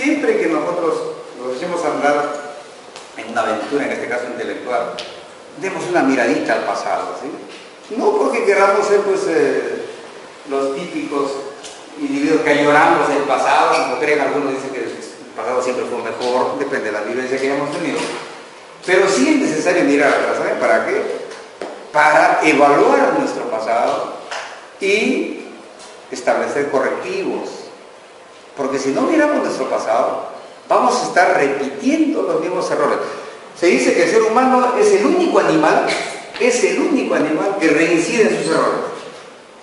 siempre que nosotros nos echemos a andar en una aventura, en este caso intelectual, demos una miradita al pasado, ¿sí? No porque queramos ser pues los típicos individuos que añoramos el pasado, como creen algunos, dicen que el pasado siempre fue mejor, depende de la vivencia que hayamos tenido, pero sí es necesario mirar atrás, ¿saben para qué? Para evaluar nuestro pasado y establecer correctivos, porque si no miramos nuestro pasado, vamos a estar repitiendo los mismos errores. Se dice que el ser humano es el único animal que reincide en sus errores.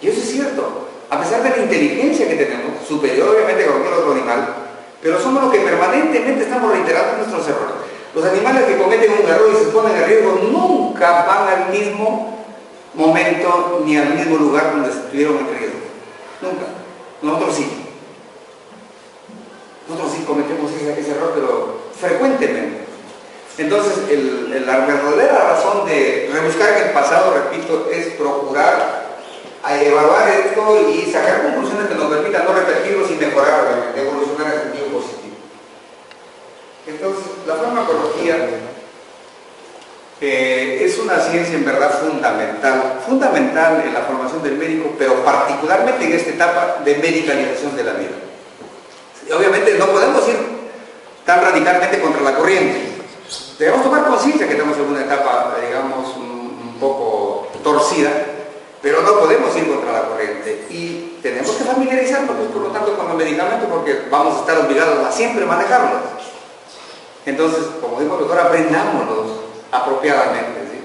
Y eso es cierto. A pesar de la inteligencia que tenemos, superior obviamente a cualquier otro animal, pero somos los que permanentemente estamos reiterando nuestros errores. Los animales que cometen un error y se ponen en riesgo nunca van al mismo momento ni al mismo lugar donde estuvieron en riesgo. Nunca. Nosotros sí. Nosotros sí cometemos ese error, pero frecuentemente. Entonces, la verdadera razón de rebuscar en el pasado, repito, es procurar evaluar esto y sacar conclusiones que nos permitan no repetirlos y mejorar, obviamente, evolucionar en sentido positivo. Entonces, la farmacología es una ciencia en verdad fundamental en la formación del médico, pero particularmente en esta etapa de medicalización de la vida. Obviamente no podemos ir tan radicalmente contra la corriente. Debemos tomar conciencia que estamos en una etapa, digamos, un poco torcida, pero no podemos ir contra la corriente y tenemos que familiarizarnos, pues, por lo tanto, con los medicamentos, porque vamos a estar obligados a siempre manejarlos. Entonces, como dijo el doctor, aprendámoslos apropiadamente, ¿sí?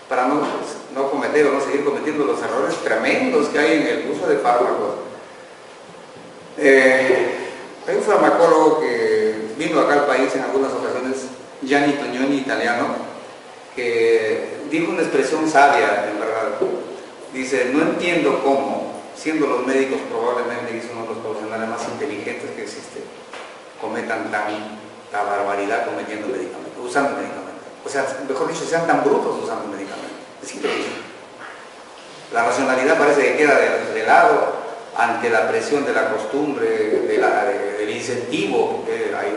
Para no cometer o no seguir cometiendo los errores tremendos que hay en el uso de fármacos. Hay un farmacólogo que vino acá al país en algunas ocasiones, Gianni Tognoni, italiano, que dijo una expresión sabia, en verdad. Dice: no entiendo cómo, siendo los médicos probablemente y son uno de los profesionales más inteligentes que existen, cometan tanta barbaridad cometiendo medicamentos, usando medicamentos. O sea, mejor dicho, sean tan brutos usando medicamentos. Es increíble. La racionalidad parece que queda de lado ante la presión de la costumbre, del incentivo, que hay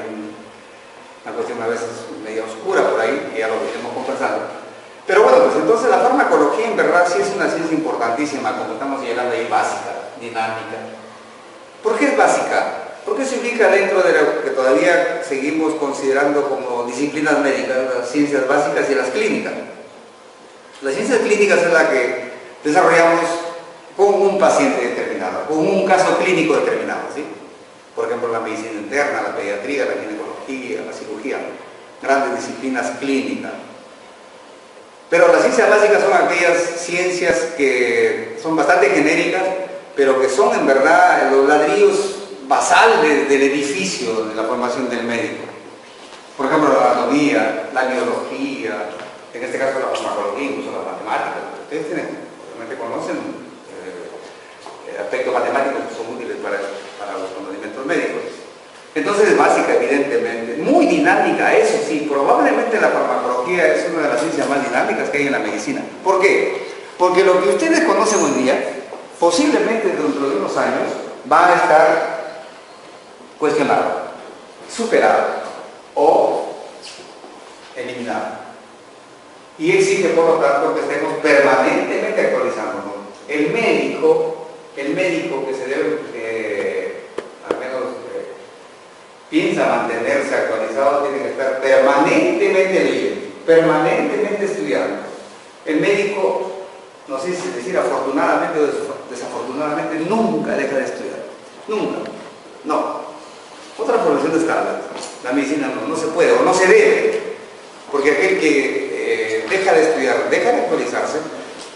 una cuestión a veces medio oscura por ahí, que ya lo iremos conversando. Pero bueno, pues entonces la farmacología en verdad sí es una ciencia importantísima, como estamos llegando ahí, básica, dinámica. ¿Por qué es básica? Porque se ubica dentro de lo que todavía seguimos considerando como disciplinas médicas, las ciencias básicas y las clínicas. Las ciencias clínicas es la que desarrollamos con un paciente determinado, con un caso clínico determinado, ¿sí? Por ejemplo, la medicina interna, la pediatría, la ginecología, la cirugía, grandes disciplinas clínicas. Pero las ciencias básicas son aquellas ciencias que son bastante genéricas, pero que son en verdad los ladrillos basales del edificio de la formación del médico. Por ejemplo, la anatomía, la biología, en este caso la farmacología, incluso las matemáticas. Ustedes obviamente conocen aspectos matemáticos que son útiles para los conocimientos médicos. Entonces es básica, evidentemente, muy dinámica, eso sí, probablemente la farmacología es una de las ciencias más dinámicas que hay en la medicina. ¿Por qué? Porque lo que ustedes conocen hoy día, posiblemente dentro de unos años, va a estar cuestionado, superado o eliminado. Y exige, por lo tanto, que estemos permanentemente actualizándonos. El médico que se debe, al menos piensa mantenerse actualizado, tiene que estar permanentemente leyendo, permanentemente estudiando. El médico, no sé si decir afortunadamente o desafortunadamente, nunca deja de estudiar. Nunca. No. Otras profesiones tardan. La medicina no se puede o no se debe. Porque aquel que deja de estudiar, deja de actualizarse,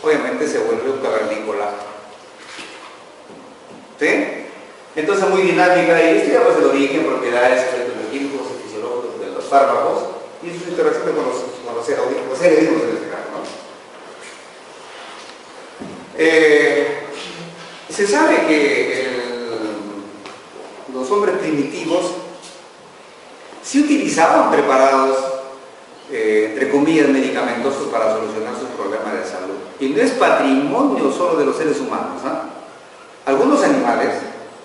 obviamente se vuelve un cavernícola. ¿Sí? Entonces muy dinámica y estudiamos el origen, propiedades, efectos químicos y fisiológicos de los fármacos y sus interacciones con los seres vivos en este caso, ¿no? Se sabe que los hombres primitivos sí utilizaban preparados, entre comillas, medicamentosos para solucionar sus problemas de salud. Y no es patrimonio solo de los seres humanos, ¿eh? Algunos animales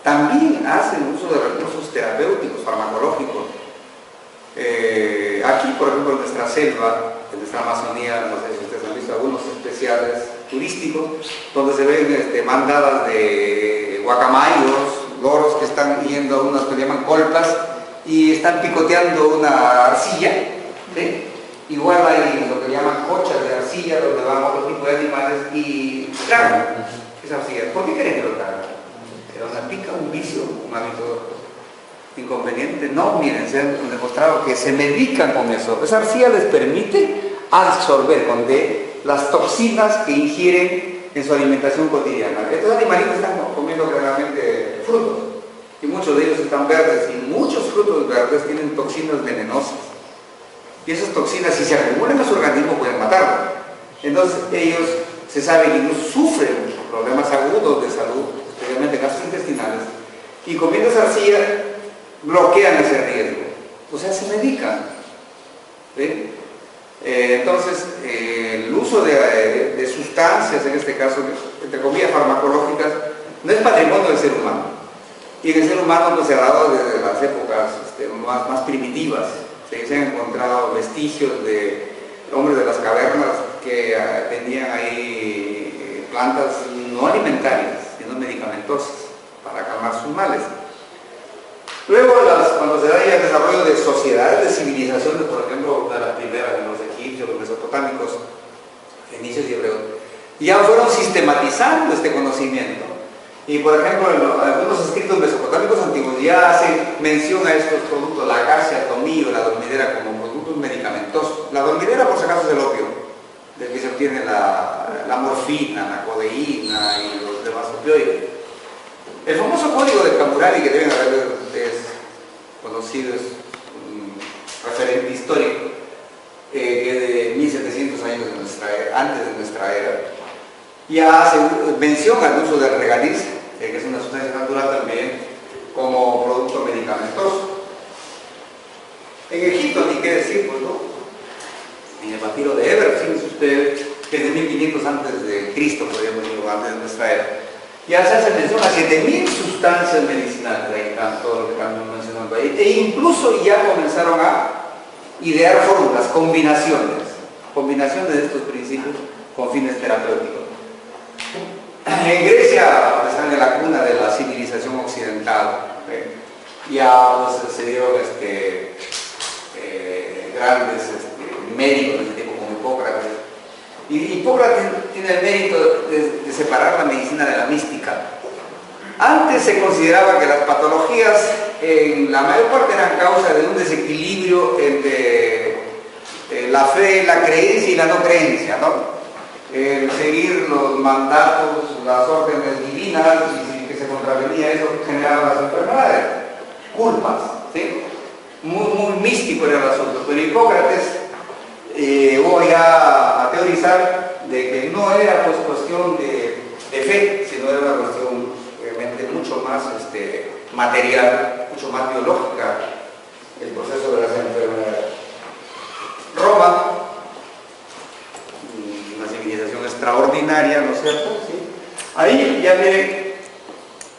también hacen uso de recursos terapéuticos, farmacológicos, por ejemplo, en nuestra selva, en nuestra Amazonía, no sé si ustedes han visto algunos especiales turísticos, donde se ven bandadas de guacamayos, loros que están yendo a unas que llaman colpas y están picoteando una arcilla, ¿sí? Igual hay lo que llaman cochas de arcilla, donde van otro tipo de animales y tragan esa arcilla. ¿Por qué creen que lo tragan? ¿Era una pica, un vicio, un hábito inconveniente? No, miren, se han demostrado que se medican con eso. Esa arcilla les permite absorber con D las toxinas que ingieren en su alimentación cotidiana. Estos animalitos están comiendo generalmente frutos y muchos de ellos están verdes y muchos frutos verdes tienen toxinas venenosas. Y esas toxinas, si se acumulan en su organismo, pueden matarlo. Entonces ellos se sabe que ellos sufren problemas agudos de salud, especialmente gastrointestinales, y comiendo esa arcilla bloquean ese riesgo. O sea, se medican. ¿Sí? Entonces, el uso de sustancias, en este caso, entre comillas, farmacológicas, no es patrimonio del ser humano. Y en el ser humano pues, se ha dado desde las épocas más primitivas. Se han encontrado vestigios de hombres de las cavernas que tenían ahí plantas no alimentarias, sino medicamentosas, para calmar sus males. Luego, cuando se da ya el desarrollo de sociedades, de civilizaciones, por ejemplo, de las primeras, de los egipcios, los mesopotámicos, fenicios y hebreos, ya fueron sistematizando este conocimiento. Y por ejemplo, algunos escritos mesopotámicos antiguos ya hacen mención a estos productos, la acacia, el tomillo, la dormidera, como productos medicamentosos. La dormidera, por si acaso, es el opio, del que se obtiene la morfina, la codeína y los demás opioides. El famoso código de Hammurabi, que deben haber conocido, es un referente histórico, que de 1700 años antes de nuestra era, ya hace mención al uso del regaliz, que es una sustancia natural también, como producto medicamentoso. En Egipto, ni qué decir, pues, ¿no? En el papiro de Eber, fíjense ustedes, que es de 1500 antes de Cristo, podríamos decir, antes de nuestra era, ya se hace mención a 7000 sustancias medicinales, ahí están todo lo que estamos mencionando ahí, e incluso ya comenzaron a idear fórmulas, combinaciones de estos principios con fines terapéuticos. En Grecia, están en la cuna de la civilización occidental, ya pues, se dieron grandes médicos de este tipo como Hipócrates. Y Hipócrates tiene el mérito de separar la medicina de la mística. Antes se consideraba que las patologías en la mayor parte eran causa de un desequilibrio entre la fe, la creencia y la no creencia, ¿no? El seguir los mandatos, las órdenes divinas, y que se contravenía eso generaba las enfermedades, culpas, ¿sí? Muy místico era el asunto, pero Hipócrates llegó ya a teorizar de que no era pues cuestión de fe, sino era una cuestión realmente mucho más material, mucho más biológica, el proceso de las enfermedades. Roma, una civilización extraordinaria, ¿no es cierto? ¿Sí? Ahí ya miren,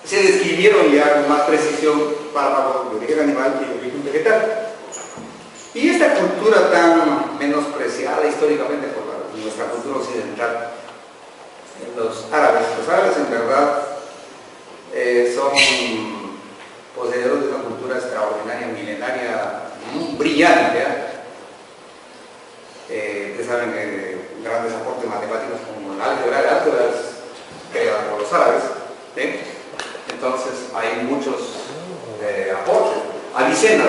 se describieron ya con más precisión fármacos de origen animal y de origen vegetal. Y esta cultura tan menospreciada históricamente por nuestra cultura occidental, los árabes en verdad son poseedores de una cultura extraordinaria, milenaria, muy brillante. Ustedes saben grandes aportes matemáticos como el álgebra es creada por los árabes, ¿sí? Entonces hay muchos aportes. Avicenna,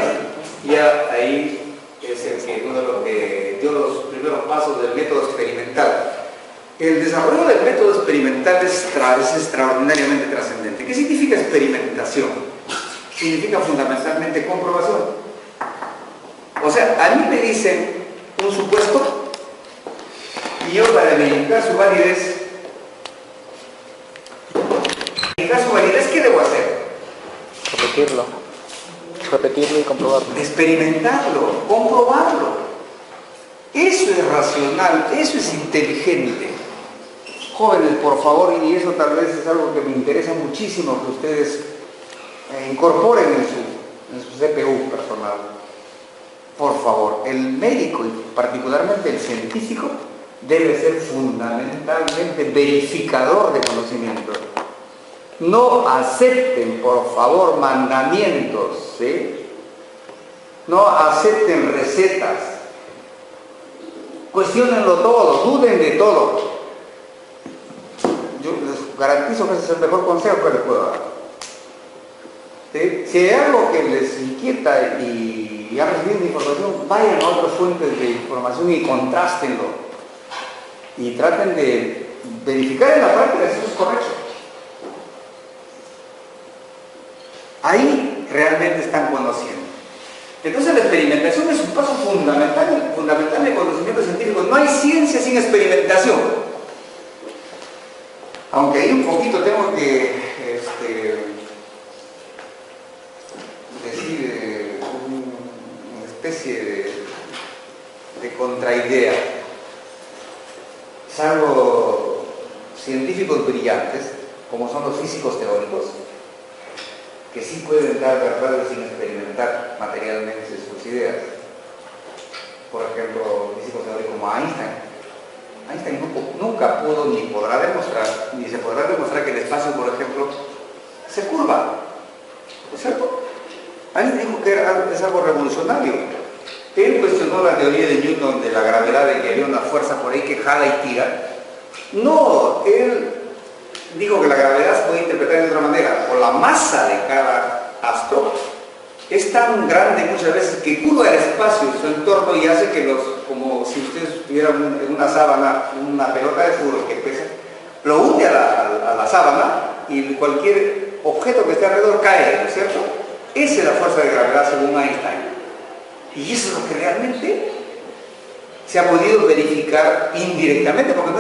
ya ahí es el que uno de los que dio los primeros pasos del método experimental. El desarrollo del método experimental es extraordinariamente trascendente. ¿Qué significa experimentación? Significa fundamentalmente comprobación. O sea, a mí me dicen un supuesto y yo para verificar su validez, ¿qué debo hacer? Repetirlo y comprobarlo. Experimentarlo, comprobarlo. Eso es racional, eso es inteligente. Jóvenes, por favor, y eso tal vez es algo que me interesa muchísimo que ustedes incorporen en su CPU personal. por favor, el médico y particularmente el científico debe ser fundamentalmente verificador de conocimientos. No acepten, por favor, mandamientos, ¿sí? No acepten recetas. Cuestiónenlo todo, duden de todo. Yo les garantizo que ese es el mejor consejo que les puedo dar. ¿Sí? Si hay algo que les inquieta y han recibido información, vayan a otras fuentes de información y contrástenlo. Y traten de verificar en la práctica si eso es correcto. Ahí realmente están conociendo. Entonces la experimentación es un paso fundamental en el conocimiento científico. No hay ciencia sin experimentación. Aunque ahí un poquito tengo que decir una especie de contraidea. Salvo científicos brillantes, como son los físicos teóricos, que sí pueden dar verdades sin experimentar materialmente sus ideas. Por ejemplo, físicos teóricos como Einstein. Einstein nunca pudo ni podrá demostrar, ni se podrá demostrar que el espacio, por ejemplo, se curva. ¿No es cierto? Einstein dijo que es algo revolucionario. Él cuestionó la teoría de Newton de la gravedad, de que había una fuerza por ahí que jala y tira. No, él dijo que la gravedad se puede interpretar de otra manera. Por la masa de cada astro es tan grande muchas veces que curva el espacio y su entorno y hace que como si ustedes tuvieran en una sábana una pelota de fútbol que pesa, lo hunde a la sábana y cualquier objeto que esté alrededor cae, ¿no es cierto? Esa es la fuerza de gravedad según Einstein. Y eso es lo que realmente se ha podido verificar indirectamente, porque no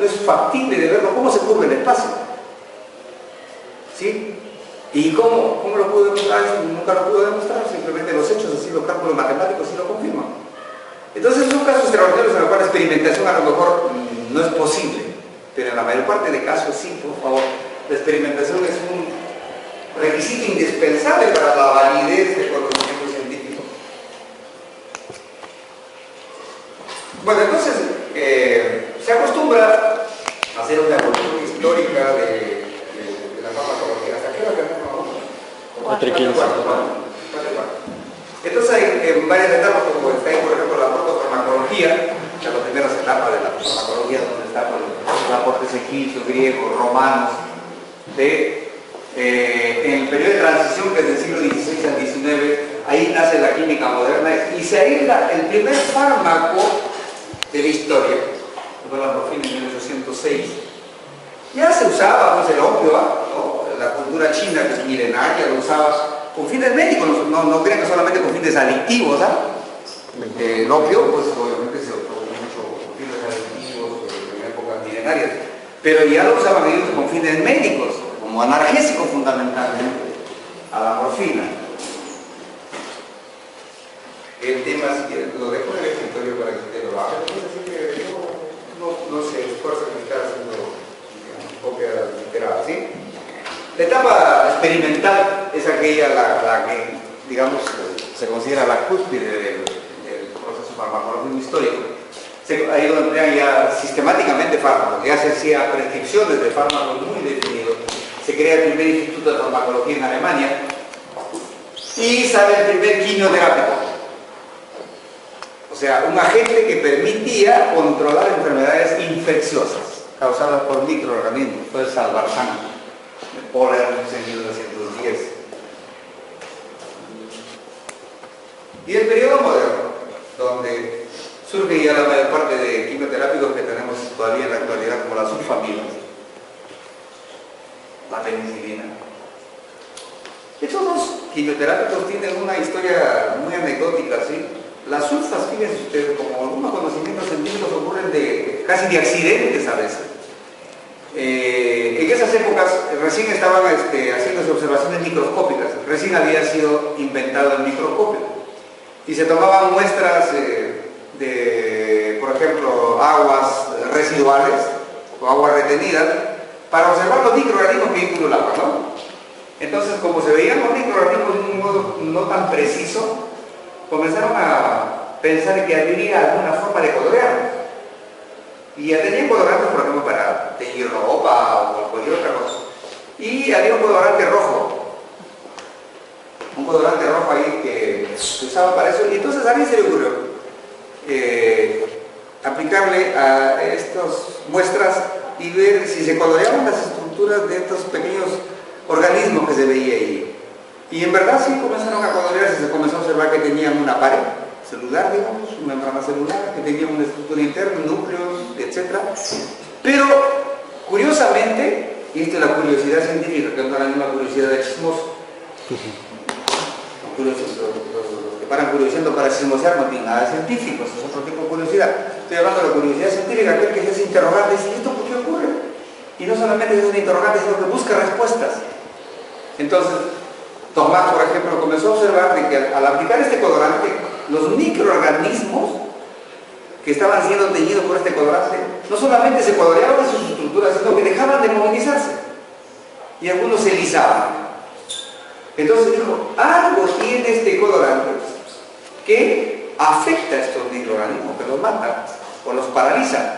es factible de verlo, cómo se curva el espacio. ¿Sí? ¿Y cómo lo pudo demostrar? Nunca lo pudo demostrar, simplemente los hechos, así los cálculos matemáticos sí lo confirman. Entonces son casos extraordinarios en los cuales la experimentación a lo mejor no es posible, pero en la mayor parte de casos sí, por favor. La experimentación es un requisito indispensable para la validez del conocimiento científico. Bueno, entonces se acostumbra a hacer una evolución histórica de la farmacología. ¿Hasta qué hora tenemos? 4:15. Entonces hay varias etapas, como está ahí, por ejemplo, la protofarmacología, las primeras etapas de la farmacología, donde están los aportes egipcios, griegos, romanos, en el periodo de transición, que es del siglo XVI al XIX, ahí nace la química moderna y se aísla el primer fármaco de la historia, que fue la morfina en 1806. Ya se usaba pues, el opio, ¿no? La cultura china, que es milenaria, lo usaba con fines médicos, no crean que solamente con fines adictivos. El opio, pues obviamente se usó mucho con fines adictivos en épocas milenarias, pero ya lo usaban ellos con fines médicos, como analgésico fundamentalmente, a la morfina. El tema, si quieren, lo dejo en el escritorio para que ustedes lo hagan. No se esfuerza en estar haciendo copia literal, ¿sí? La etapa experimental es aquella la que, digamos, se considera la cúspide del proceso farmacológico histórico. Ahí donde emplean ya sistemáticamente fármacos, ya se hacía prescripciones de fármacos muy definidos. Se crea el primer instituto de farmacología en Alemania y sale el primer quimioterápico. O sea, un agente que permitía controlar enfermedades infecciosas causadas por microorganismos. Fue el Salvarsan, el Poler en 1910. Y el periodo moderno, donde surge ya la mayor parte de quimioterápicos que tenemos todavía en la actualidad, como las sulfamidas, la penicilina. Estos dos quimioterápicos tienen una historia muy anecdótica, ¿sí? Las sulfas, fíjense ustedes, como algunos conocimientos científicos ocurren casi de accidentes a veces. En esas épocas recién estaban haciéndose observaciones microscópicas, recién había sido inventado el microscopio. Y se tomaban muestras de, por ejemplo, aguas residuales o aguas retenidas para observar los microorganismos que pululaban, ¿no? Entonces, como se veían los microorganismos de un modo no tan preciso, comenzaron a pensar que habría alguna forma de colorear. Y ya tenían colorantes, por ejemplo, para teñir ropa o cualquier otra cosa. Y había un colorante rojo. Un colorante rojo ahí que se usaba para eso. Y entonces a alguien se le ocurrió aplicarle a estas muestras y ver si se coloreaban las estructuras de estos pequeños organismos que se veía ahí. Y en verdad sí comenzaron a colorearse, se comenzó a observar que tenían una pared celular, digamos, una membrana celular, que tenía una estructura interna, núcleos, etc. Pero, curiosamente, y esto es la curiosidad científica, que no es la misma curiosidad de chismoso, los que paran curioseando para chismosear no tienen nada de científicos, es otro tipo de curiosidad. Estoy hablando de la curiosidad científica, aquel que es interrogante, dice, ¿esto por qué ocurre? Y no solamente es un interrogante, sino que busca respuestas. Entonces, Tomás, por ejemplo, comenzó a observar de que al aplicar este colorante, los microorganismos que estaban siendo teñidos por este colorante, no solamente se coloreaban en sus estructuras, sino que dejaban de movilizarse. Y algunos se lisaban. Entonces dijo, algo tiene este colorante que afecta a estos microorganismos, que los mata o los paraliza.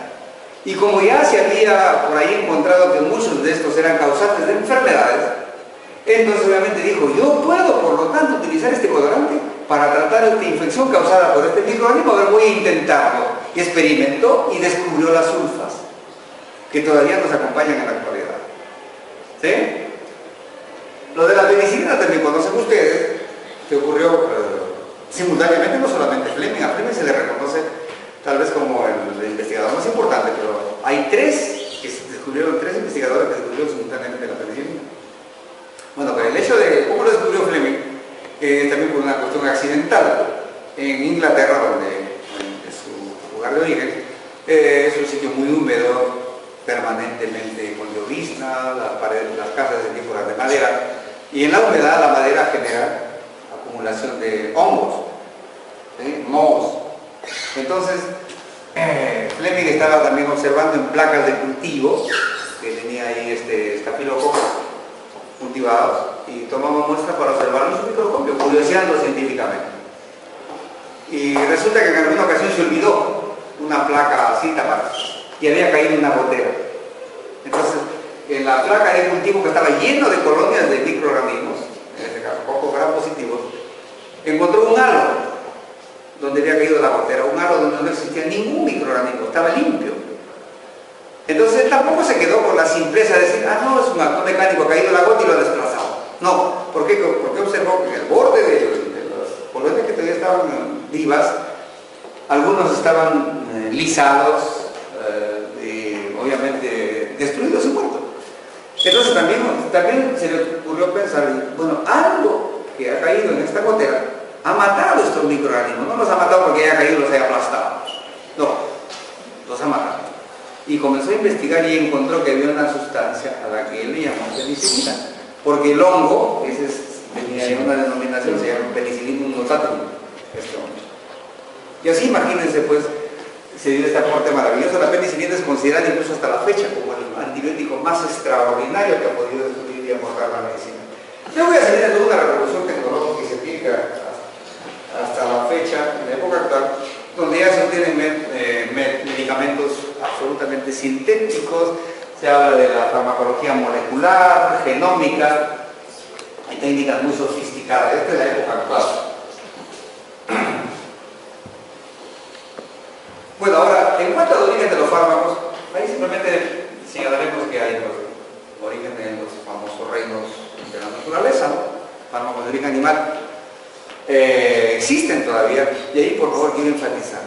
Y como ya se había por ahí encontrado que muchos de estos eran causantes de enfermedades, entonces obviamente dijo, yo puedo por lo tanto utilizar este colorante para tratar esta infección causada por este microorganismo, a ver, voy a intentarlo. Y experimentó y descubrió las sulfas, que todavía nos acompañan en la actualidad. ¿Sí? Lo de la penicilina también conocen ustedes, que ocurrió simultáneamente, no solamente Fleming. A Fleming se le reconoce tal vez como el investigador más importante, pero hay tres investigadores que descubrieron simultáneamente la penicilina. Bueno, pero el hecho de cómo lo descubrió Fleming, también por una cuestión accidental, en Inglaterra, donde es su lugar de origen, es un sitio muy húmedo, permanentemente con llovizna, las casas de tipo de madera, y en la humedad la madera genera acumulación de hongos, ¿sí? Mohos. Entonces, Fleming estaba también observando en placas de cultivo, que tenía ahí estafilococos cultivados, y tomaba muestras para observar en su microscopio, curioseando científicamente. Y resulta que en alguna ocasión se olvidó una placa así tapada y había caído en una gotera. Entonces, en la placa de cultivo, que estaba lleno de colonias de microorganismos, en este caso pocos gram positivos, encontró un halo donde había caído la gotera, un halo donde no existía ningún microorganismo, estaba limpio. Entonces tampoco se quedó con la simpleza de decir, ah, no, es un acto mecánico, ha caído la gota y lo ha desplazado. No, ¿por qué? Porque observó que en el borde de las colonias que todavía estaban vivas, algunos estaban lisados y obviamente destruidos y muertos. Entonces también se le ocurrió pensar, bueno, algo que ha caído en esta gotera ha matado a estos microorganismos. No los ha matado porque haya caído y los haya aplastado. No, los ha matado. Y comenzó a investigar y encontró que había una sustancia a la que él le llamó penicilina. Porque el hongo, tenía una denominación, se llama Penicillium notatum. Y así, imagínense, pues, se dio este aporte maravilloso. La penicilina es considerada incluso hasta la fecha como el antibiótico más extraordinario que ha podido descubrir y aportar la medicina. Yo voy a seguir de toda una revolución tecnológica y científica hasta la fecha, en la época actual, donde ya se obtienen medicamentos absolutamente sintéticos, se habla de la farmacología molecular, genómica, hay técnicas muy sofisticadas. Esta es la época actual. Bueno, ahora, en cuanto al origen de los fármacos, ahí simplemente señalaremos que hay los orígenes de los famosos reinos de la naturaleza, ¿no? Fármacos de origen animal. Existen todavía, y ahí por favor quiero enfatizar.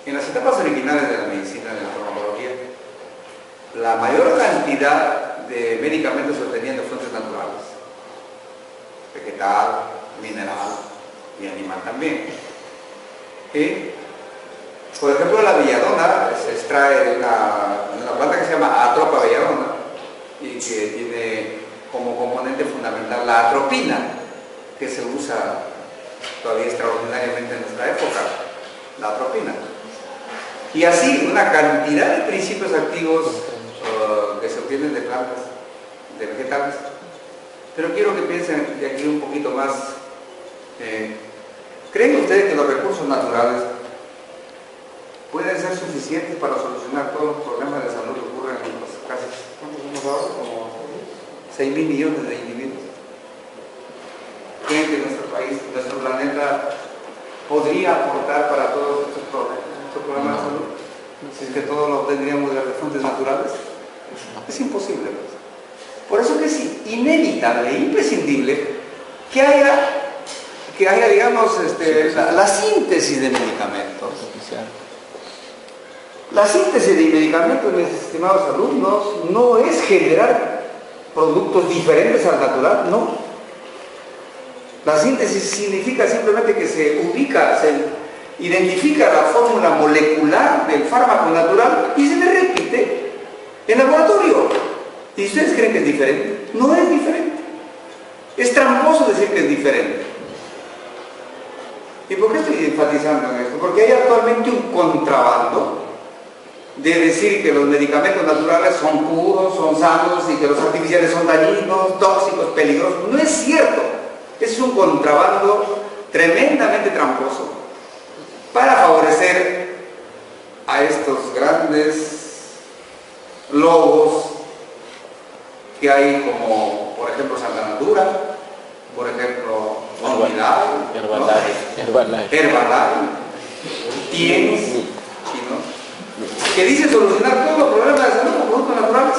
En las etapas originales de la medicina, de la farmacología, la mayor cantidad de medicamentos se obtenían de fuentes naturales, vegetal, mineral y animal también. Por ejemplo, la belladona se extrae de una planta que se llama Atropa belladona y que tiene como componente fundamental la atropina, que se usa todavía extraordinariamente en nuestra época, la atropina. Y así una cantidad de principios activos que se obtienen de plantas, de vegetales. Pero quiero que piensen de aquí un poquito más ¿Creen ustedes que los recursos naturales pueden ser suficientes para solucionar todos los problemas de salud que ocurren en los casi, ¿cuántos somos ahora? Como 6.000 millones de individuos. ¿Creen que nuestro país, nuestro planeta, podría aportar para todos estos problemas de salud? Si es que todos lo obtendríamos de fuentes naturales, es imposible. Por eso que es inevitable, imprescindible que haya digamos, la síntesis de medicamentos. La síntesis de medicamentos, mis estimados alumnos, no es generar productos diferentes al natural, no. La síntesis significa simplemente que se identifica la fórmula molecular del fármaco natural y se le repite en laboratorio. ¿Y ustedes creen que es diferente? No es diferente. Es tramposo decir que es diferente. ¿Y por qué estoy enfatizando en esto? Porque hay actualmente un contrabando de decir que los medicamentos naturales son puros, son sanos y que los artificiales son dañinos, tóxicos, peligrosos. No es cierto. Es un contrabando tremendamente tramposo para favorecer a estos grandes lobos que hay, como por ejemplo Santa Natura, por ejemplo Herbalife, Tienes, que dicen solucionar todos los problemas de salud con productos naturales.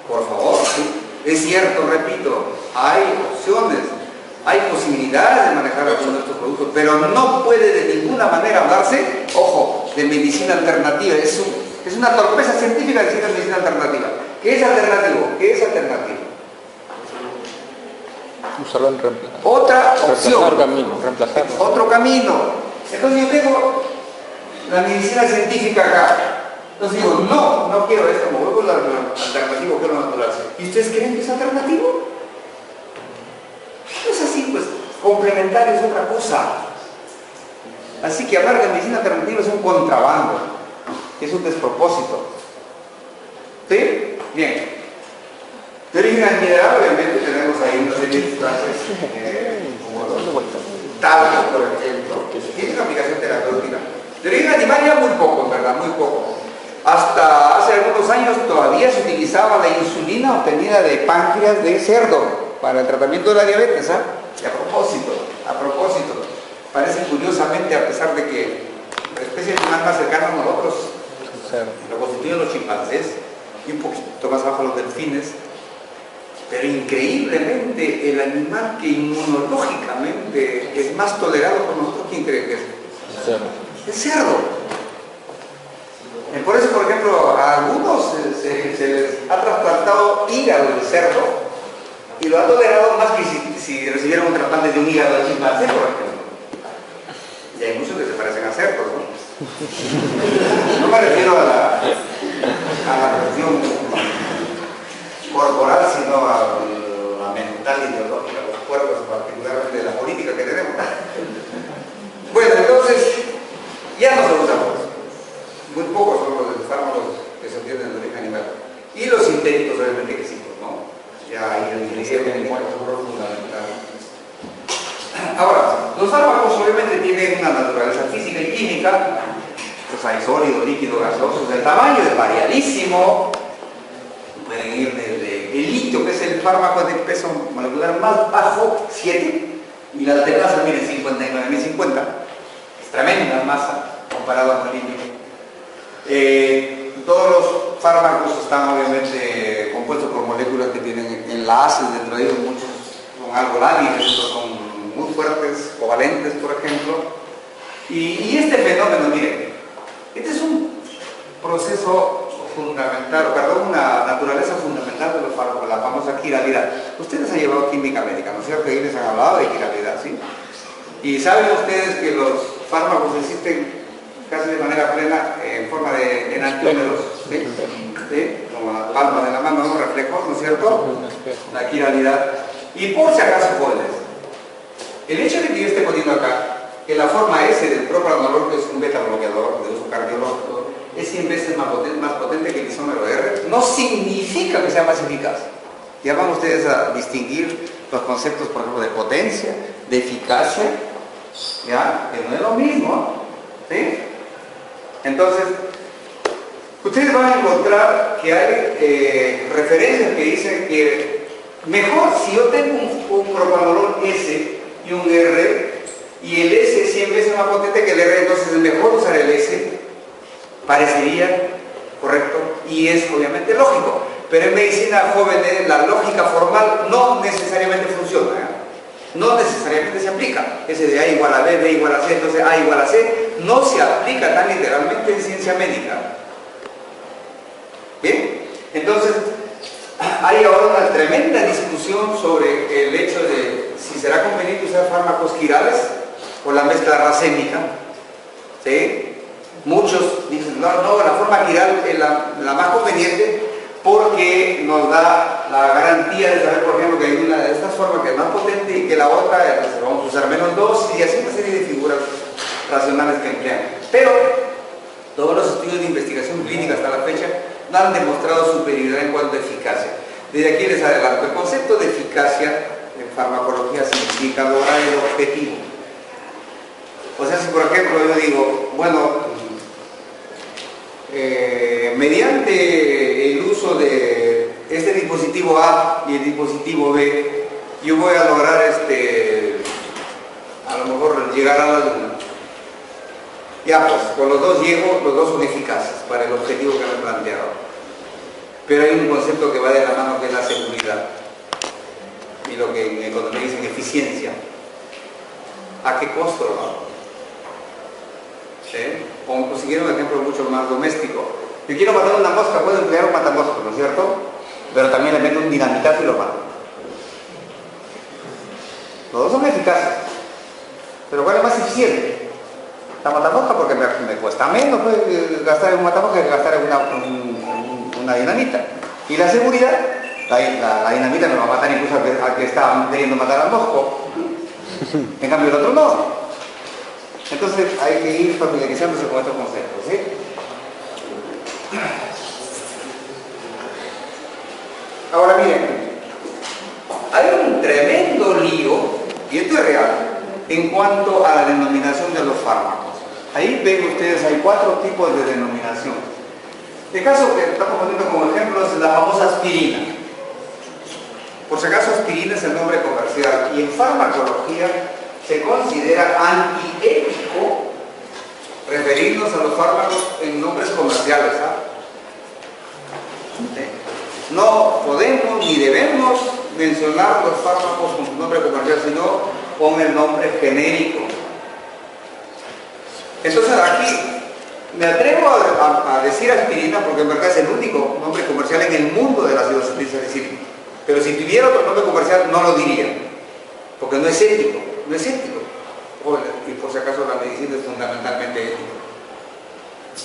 Por favor, es cierto, repito, hay opciones, hay posibilidades de manejar algunos de estos productos, pero no puede de ninguna manera hablarse, ojo, de medicina alternativa. Es una torpeza científica decir de medicina alternativa. ¿Qué es alternativo? ¿Qué es alternativo? Usarlo en reemplazo. Otra opción. Reemplazarlo. Otro camino. Entonces yo tengo la medicina científica acá. Entonces digo, no quiero esto, me voy con lo alternativo, que es lo natural. ¿Y ustedes creen que es alternativo? No es así, pues, complementario es otra cosa. Así que hablar de medicina alternativa es un contrabando, es un despropósito. ¿Sí? Bien. De origen mineral, obviamente, tenemos ahí una serie de sustancias, como los talcos, por ejemplo, que tienen una aplicación terapéutica. De origen animal ya muy poco, en verdad, muy poco. Hasta hace algunos años todavía se utilizaba la insulina obtenida de páncreas de cerdo para el tratamiento de la diabetes, ¿ah? Y a propósito, parece curiosamente, a pesar de que la especie animal más cercana a nosotros lo constituyen los chimpancés y un poquito más abajo los delfines, pero increíblemente el animal que inmunológicamente es más tolerado por nosotros, ¿quién cree que es? El cerdo. Por eso, por ejemplo, a algunos se les ha trasplantado hígado del cerdo y lo han tolerado más que si recibieran un trasplante de un hígado de chimpancé, por ejemplo. Y hay muchos que se parecen a cerdos, ¿no? No me refiero a la cuestión corporal, sino a la mental ideológica, los cuerpos, particularmente de la política que tenemos. Bueno, entonces, ya no se usamos. Muy pocos son los fármacos que se obtienen de origen animal. Y los sintéticos, obviamente, que sí, ¿no? Ya hay el fundamental. Ahora, los fármacos obviamente tienen una naturaleza física y química. Pues hay sólido, líquido, gaseoso. El tamaño es variadísimo. Pueden ir desde el litio, que es el fármaco de peso molecular más bajo, 7, y la alternasa, miren, 59.050. Es tremenda masa comparado con el litio. Todos los fármacos están obviamente compuestos por moléculas que tienen enlaces dentro de ellos, muchos son algo lábiles, otros son muy fuertes, covalentes, por ejemplo. Y este fenómeno, miren, este es un proceso fundamental, perdón, una naturaleza fundamental de los fármacos, la famosa quiralidad. Ustedes han llevado química médica, ¿no es cierto? Ahí les han hablado de quiralidad, ¿sí? Y saben ustedes que los fármacos existen casi de manera plena en forma de enantiómeros, ¿sí? ¿Sí? Como la palma de la mano, un reflejo, ¿no es cierto? La quiralidad. Y por si acaso, jóvenes, el hecho de que yo esté poniendo acá que la forma S del propranolol, que es un beta bloqueador de uso cardiológico, es 100 veces más potente que el isómero R, no significa que sea más eficaz. Ya van ustedes a distinguir los conceptos, por ejemplo, de potencia, de eficacia, ¿ya? Que no es lo mismo, ¿sí? Entonces, ustedes van a encontrar que hay referencias que dicen que mejor si yo tengo un propanolol S y un R, y el S es 100 veces más potente que el R, entonces es mejor usar el S, parecería correcto, y es obviamente lógico. Pero en medicina joven la lógica formal no necesariamente funciona, ¿eh? No necesariamente se aplica. Ese de A igual a B, B igual a C, entonces A igual a C, no se aplica tan literalmente en ciencia médica. ¿Bien? Entonces, hay ahora una tremenda discusión sobre el hecho de si será conveniente usar fármacos quirales o la mezcla racémica. ¿Sí? Muchos dicen, no, la forma quiral es la más conveniente porque nos da la garantía de saber, por ejemplo, que hay una de estas formas que es más potente y que la otra, entonces vamos a usar menos dosis y así una serie de figuras racionales que emplean. Pero todos los estudios de investigación clínica hasta la fecha no han demostrado superioridad en cuanto a eficacia. Desde aquí les adelanto, el concepto de eficacia en farmacología significa lograr el objetivo. O sea, si por ejemplo yo digo, bueno, mediante el uso de este dispositivo A y el dispositivo B, yo voy a lograr a lo mejor llegar a la luna. Ya pues, con los dos llego, los dos son eficaces para el objetivo que me he planteado. Pero hay un concepto que va de la mano que es la seguridad. Y lo que en economía dicen eficiencia. ¿A qué costo lo hago? ¿Sí? Como consiguieron un ejemplo mucho más doméstico. Yo quiero matar una mosca, puedo emplear un matamoscas, ¿no es cierto? Pero también le meto un dinamitazo y lo mato. Los dos son eficaces. Pero ¿cuál es más eficiente? La matamosca porque me cuesta menos pues, gastar en un matamosca que gastar en una dinamita. Y la seguridad, la dinamita me va a matar incluso al que está queriendo matar al mosco. En cambio el otro no. Entonces hay que ir familiarizándose con estos conceptos, ¿sí? Ahora miren, hay un tremendo lío, y esto es real, en cuanto a la denominación de los fármacos. Ahí ven ustedes, hay 4 tipos de denominación. El caso que estamos poniendo como ejemplo es la famosa aspirina. Por si acaso, aspirina es el nombre comercial, y en farmacología se considera antiético referirnos a los fármacos en nombres comerciales. No podemos ni debemos mencionar los fármacos con su nombre comercial, sino con el nombre genérico. Entonces aquí me atrevo a decir aspirina porque en verdad es el único nombre comercial en el mundo del ácido acetilsalicílico. Pero si tuviera otro nombre comercial no lo diría, porque no es ético. No es ético. Y por si acaso la medicina es fundamentalmente ética.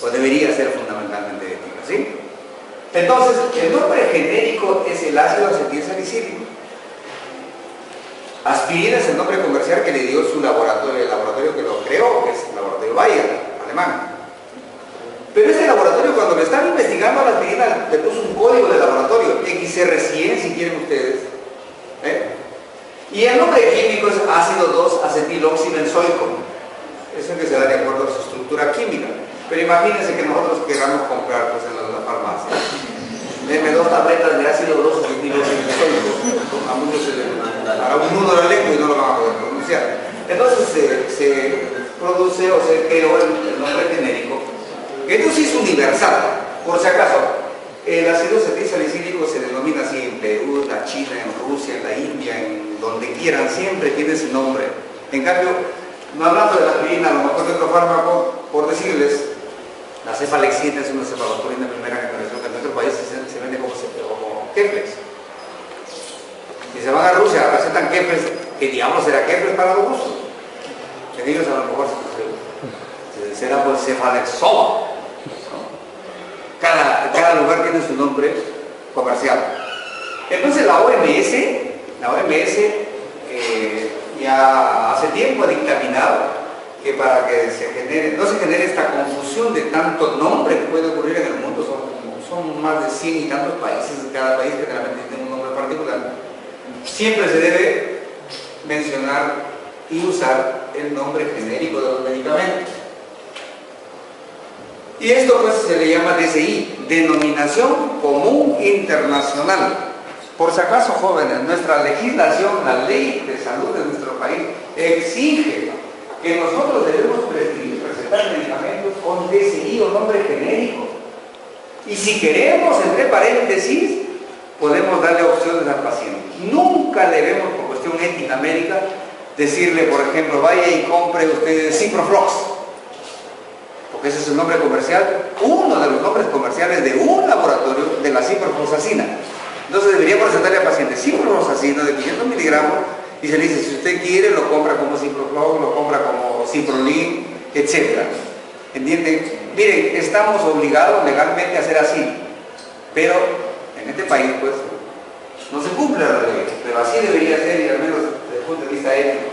O debería ser fundamentalmente ética, ¿sí? Entonces, el nombre genérico es el ácido acetilsalicílico. Aspirina es el nombre comercial que le dio su laboratorio, el laboratorio que lo creó, que es el laboratorio Bayer, alemán. Pero ese laboratorio, cuando le estaba investigando a la aspirina, le puso un código de laboratorio, XR100 si quieren ustedes. Y el nombre químico es ácido 2-acetiloxibenzoico. Eso es el que se da de acuerdo a su estructura química. Pero imagínense que nosotros queramos comprar pues, en la farmacia. Deme 2 tabletas de ácido 2-acetiloxibenzoico. A muchos para un nudo de la lengua y no lo van a poder pronunciar. Entonces se produce o se creó el nombre genérico. Esto sí es universal, por si acaso. El ácido acetilsalicílico se denomina así en Perú, en China, en Rusia, en la India, en donde quieran, siempre tiene su nombre. En cambio, no hablando de la aspirina, a lo mejor de otro fármaco, por decirles, la cefalexina es una cefalosporina de primera generación que en nuestro país se vende como Keflex. Si se van a Rusia, recetan Keflex, ¿qué diablos será Keflex para los rusos? En ellos a lo mejor será pues cefalexova. Cada lugar tiene su nombre comercial. Entonces la OMS ya hace tiempo ha dictaminado que para que no se genere esta confusión de tanto nombre que puede ocurrir en el mundo, son más de 100 y tantos países, cada país generalmente tiene un nombre particular. siempre se debe mencionar y usar el nombre genérico de los medicamentos. Y esto pues se le llama DCI, Denominación Común Internacional. Por si acaso, jóvenes, nuestra legislación, la ley de salud de nuestro país, exige que nosotros debemos presentar medicamentos con DCI o nombre genérico. Y si queremos, entre paréntesis, podemos darle opciones al paciente. Nunca debemos, por cuestión ética médica, decirle, por ejemplo, vaya y compre usted Ciproflox, porque ese es el nombre comercial, uno de los nombres comerciales de un laboratorio de la ciprofloxacina. Entonces debería presentarle al paciente ciprofloxacina de 500 miligramos y se le dice, si usted quiere, lo compra como Ciproflox, lo compra como Ciprolin, etc. ¿Entienden? Miren, estamos obligados legalmente a hacer así, pero en este país, pues, no se cumple la ley, pero así debería ser, y al menos desde el punto de vista ético.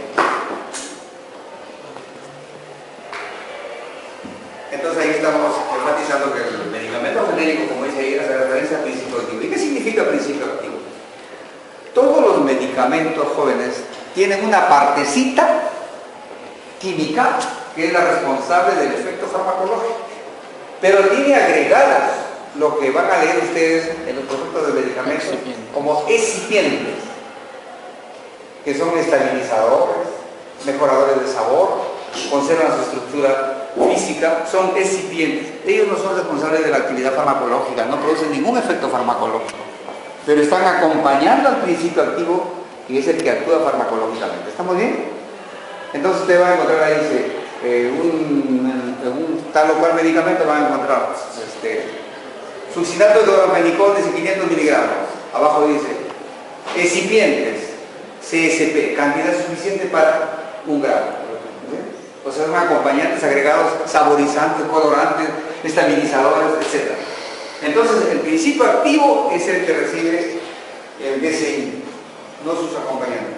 Entonces ahí estamos enfatizando que el medicamento genérico, como dice ahí, hace referencia al principio activo. ¿Y qué significa principio activo? Todos los medicamentos, jóvenes, tienen una partecita química que es la responsable del efecto farmacológico, pero tiene agregadas lo que van a leer ustedes en los productos de medicamentos como excipientes, que son estabilizadores, mejoradores de sabor, conservan su estructura física, son excipientes. Ellos no son responsables de la actividad farmacológica, no producen ningún efecto farmacológico, pero están acompañando al principio activo, que es el que actúa farmacológicamente. ¿Estamos bien? Entonces usted va a encontrar ahí, dice, un tal o cual medicamento va a encontrar succinato de orofenicol de 500 miligramos. Abajo dice excipientes, CSP, cantidad suficiente para 1 gramo. O sea, son acompañantes agregados, saborizantes, colorantes, estabilizadores, etc. Entonces, el principio activo es el que recibe el DCI, no sus acompañantes.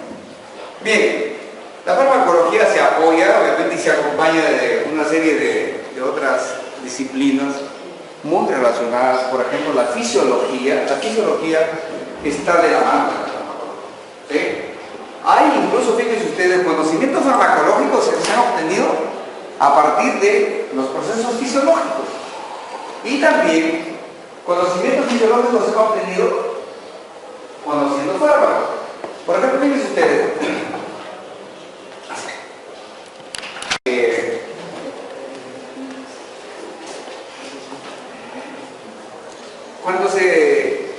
Bien, la farmacología se apoya, obviamente, y se acompaña de una serie de otras disciplinas muy relacionadas. Por ejemplo, la fisiología. La fisiología está de la mano de la farmacología, ¿sí? Hay incluso, fíjense ustedes, conocimientos farmacológicos que se han obtenido a partir de los procesos fisiológicos. Y también conocimientos fisiológicos se han obtenido conociendo fármacos. Por ejemplo, fíjense ustedes, cuando se